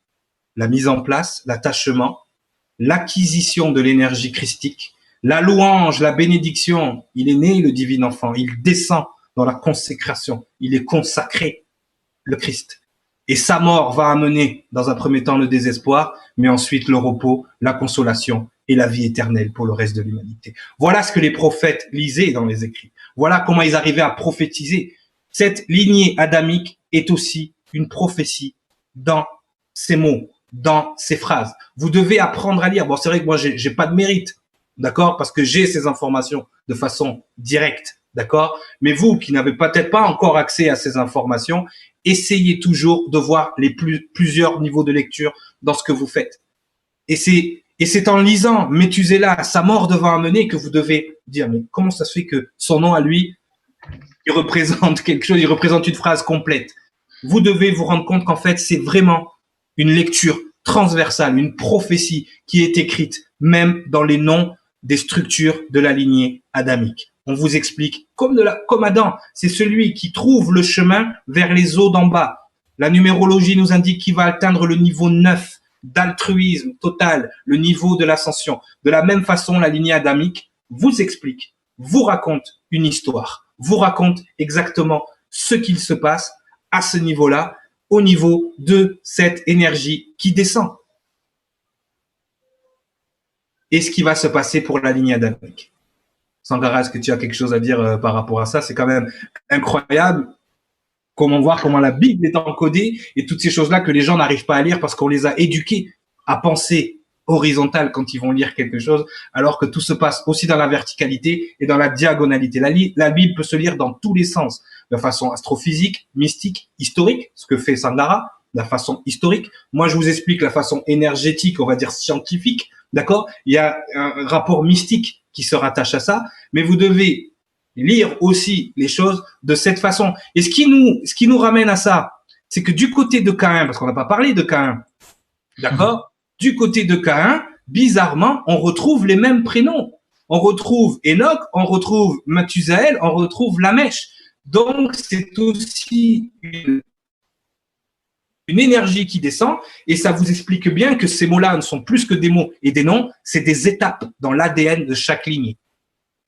La mise en place, l'attachement, l'acquisition de l'énergie christique, la louange, la bénédiction. Il est né, le divin enfant. Il descend dans la consécration. Il est consacré, le Christ. Et sa mort va amener, dans un premier temps, le désespoir, mais ensuite le repos, la consolation et la vie éternelle pour le reste de l'humanité. Voilà ce que les prophètes lisaient dans les écrits. Voilà comment ils arrivaient à prophétiser. Cette lignée adamique est aussi une prophétie dans ces mots, dans ces phrases. Vous devez apprendre à lire. Bon, c'est vrai que moi, j'ai pas de mérite, d'accord, parce que j'ai ces informations de façon directe, d'accord. Mais vous qui n'avez peut-être pas encore accès à ces informations, essayez toujours de voir plusieurs niveaux de lecture dans ce que vous faites. Et c'est en lisant Methusélah, sa mort devant amener, que vous devez dire, mais comment ça se fait que son nom à lui, il représente quelque chose, il représente une phrase complète. Vous devez vous rendre compte qu'en fait, c'est vraiment une lecture transversale, une prophétie qui est écrite même dans les noms des structures de la lignée adamique. On vous explique, comme Adam, c'est celui qui trouve le chemin vers les eaux d'en bas. La numérologie nous indique qu'il va atteindre le niveau 9 d'altruisme total, le niveau de l'ascension. De la même façon, la lignée adamique vous explique, vous raconte une histoire, vous raconte exactement ce qu'il se passe à ce niveau-là, au niveau de cette énergie qui descend. Et ce qui va se passer pour la lignée adamique. Sangara, est-ce que tu as quelque chose à dire par rapport à ça? C'est quand même incroyable. comment voir comment la Bible est encodée et toutes ces choses-là que les gens n'arrivent pas à lire parce qu'on les a éduqués à penser horizontal quand ils vont lire quelque chose, alors que tout se passe aussi dans la verticalité et dans la diagonalité. La Bible peut se lire dans tous les sens, de façon astrophysique, mystique, historique, ce que fait Sangara, de la façon historique. Moi, je vous explique la façon énergétique, on va dire scientifique, d'accord? Il y a un rapport mystique qui se rattache à ça, mais vous devez lire aussi les choses de cette façon. Et ce qui nous ramène à ça, c'est que du côté de Caïn, parce qu'on n'a pas parlé de Caïn, d'accord? Du côté de Caïn, bizarrement, on retrouve les mêmes prénoms. On retrouve Enoch, on retrouve Mathusaël, on retrouve Lamèche. Donc, c'est aussi une énergie qui descend et ça vous explique bien que ces mots-là ne sont plus que des mots et des noms, c'est des étapes dans l'ADN de chaque lignée.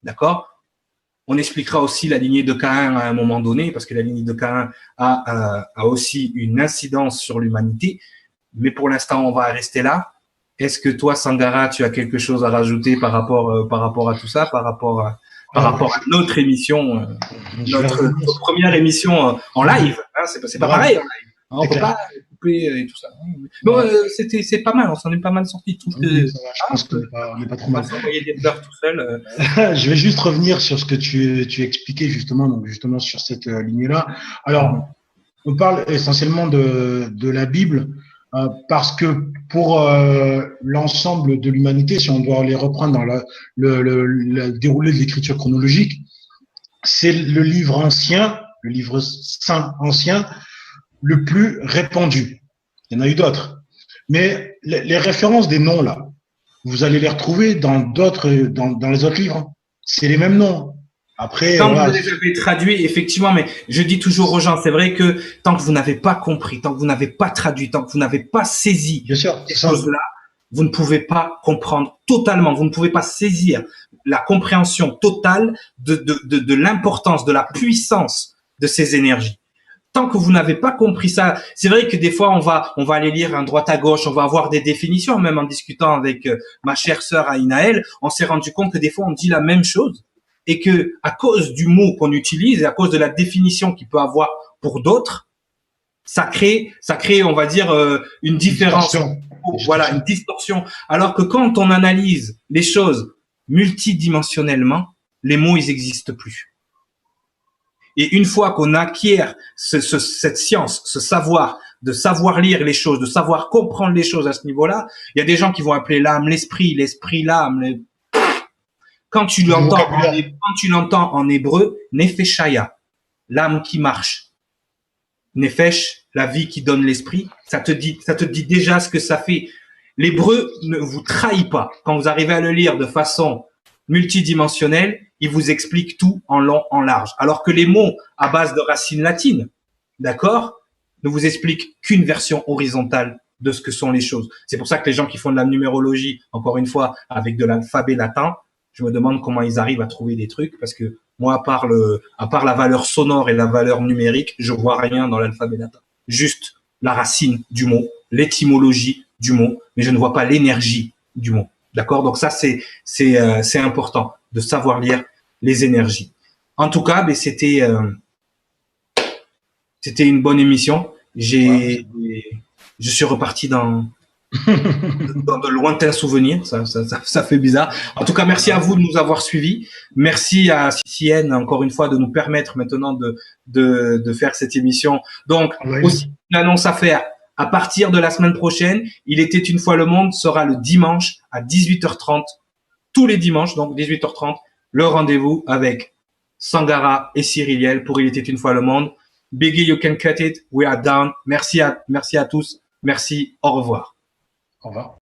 D'accord? On expliquera aussi la lignée de Caïn à un moment donné parce que la lignée de Caïn a aussi une incidence sur l'humanité. Mais pour l'instant, on va rester là. Est-ce que toi, Sangara, tu as quelque chose à rajouter par rapport à tout ça, par rapport à notre émission, notre première émission en live, hein, c'est pas pareil en live. Hein, on peut pas couper et tout ça. Bon, c'est pas mal, on s'en est pas mal sorti. Je pense qu'on n'est pas trop mal. On va s'envoyer des fleurs tout seul. Je vais juste revenir sur ce que tu expliquais justement sur cette lignée-là. Alors, on parle essentiellement de la Bible. Parce que pour l'ensemble de l'humanité, si on doit les reprendre dans le déroulé de l'écriture chronologique, c'est le livre ancien, le livre saint ancien, le plus répandu. Il y en a eu d'autres. Mais les références des noms, là, vous allez les retrouver dans les autres livres. C'est les mêmes noms. Après, tant que vous les avez traduits, effectivement, mais je dis toujours aux gens, c'est vrai que tant que vous n'avez pas compris, tant que vous n'avez pas traduit, tant que vous n'avez pas saisi ces choses-là, vous ne pouvez pas comprendre totalement, vous ne pouvez pas saisir la compréhension totale de l'importance, de la puissance de ces énergies. Tant que vous n'avez pas compris ça, c'est vrai que des fois on va aller lire à droite à gauche, on va avoir des définitions, même en discutant avec ma chère sœur Aïnaël, on s'est rendu compte que des fois on dit la même chose. Et que, à cause du mot qu'on utilise et à cause de la définition qu'il peut avoir pour d'autres, ça crée, on va dire, une différence. Voilà, une distorsion. Alors que quand on analyse les choses multidimensionnellement, les mots, ils n'existent plus. Et une fois qu'on acquiert cette science, ce savoir, de savoir lire les choses, de savoir comprendre les choses à ce niveau-là, il y a des gens qui vont appeler l'âme l'esprit, l'âme, Quand tu l'entends en hébreu, Nefeshaya, l'âme qui marche. Nefesh, la vie qui donne l'esprit, ça te dit déjà ce que ça fait. L'hébreu ne vous trahit pas. Quand vous arrivez à le lire de façon multidimensionnelle, il vous explique tout en long, en large. Alors que les mots à base de racines latines, d'accord, ne vous expliquent qu'une version horizontale de ce que sont les choses. C'est pour ça que les gens qui font de la numérologie, encore une fois, avec de l'alphabet latin, je me demande comment ils arrivent à trouver des trucs parce que moi, à part la valeur sonore et la valeur numérique, je vois rien dans l'alphabet latin. Juste la racine du mot, l'étymologie du mot, mais je ne vois pas l'énergie du mot. D'accord? Donc ça, c'est important de savoir lire les énergies. En tout cas, c'était une bonne émission. Je suis reparti dans de lointains souvenirs, ça fait bizarre. En tout cas, merci à vous de nous avoir suivis. Merci à CCN, encore une fois, de nous permettre maintenant de faire cette émission. Donc, aussi une annonce à faire. À partir de la semaine prochaine, Il était une fois le monde sera le dimanche à 18h30. Tous les dimanches, donc 18h30, le rendez-vous avec Sangara et Cyriliel pour Il était une fois le monde. Biggie, you can cut it. We are down. Merci à tous. Merci. Au revoir. Au revoir.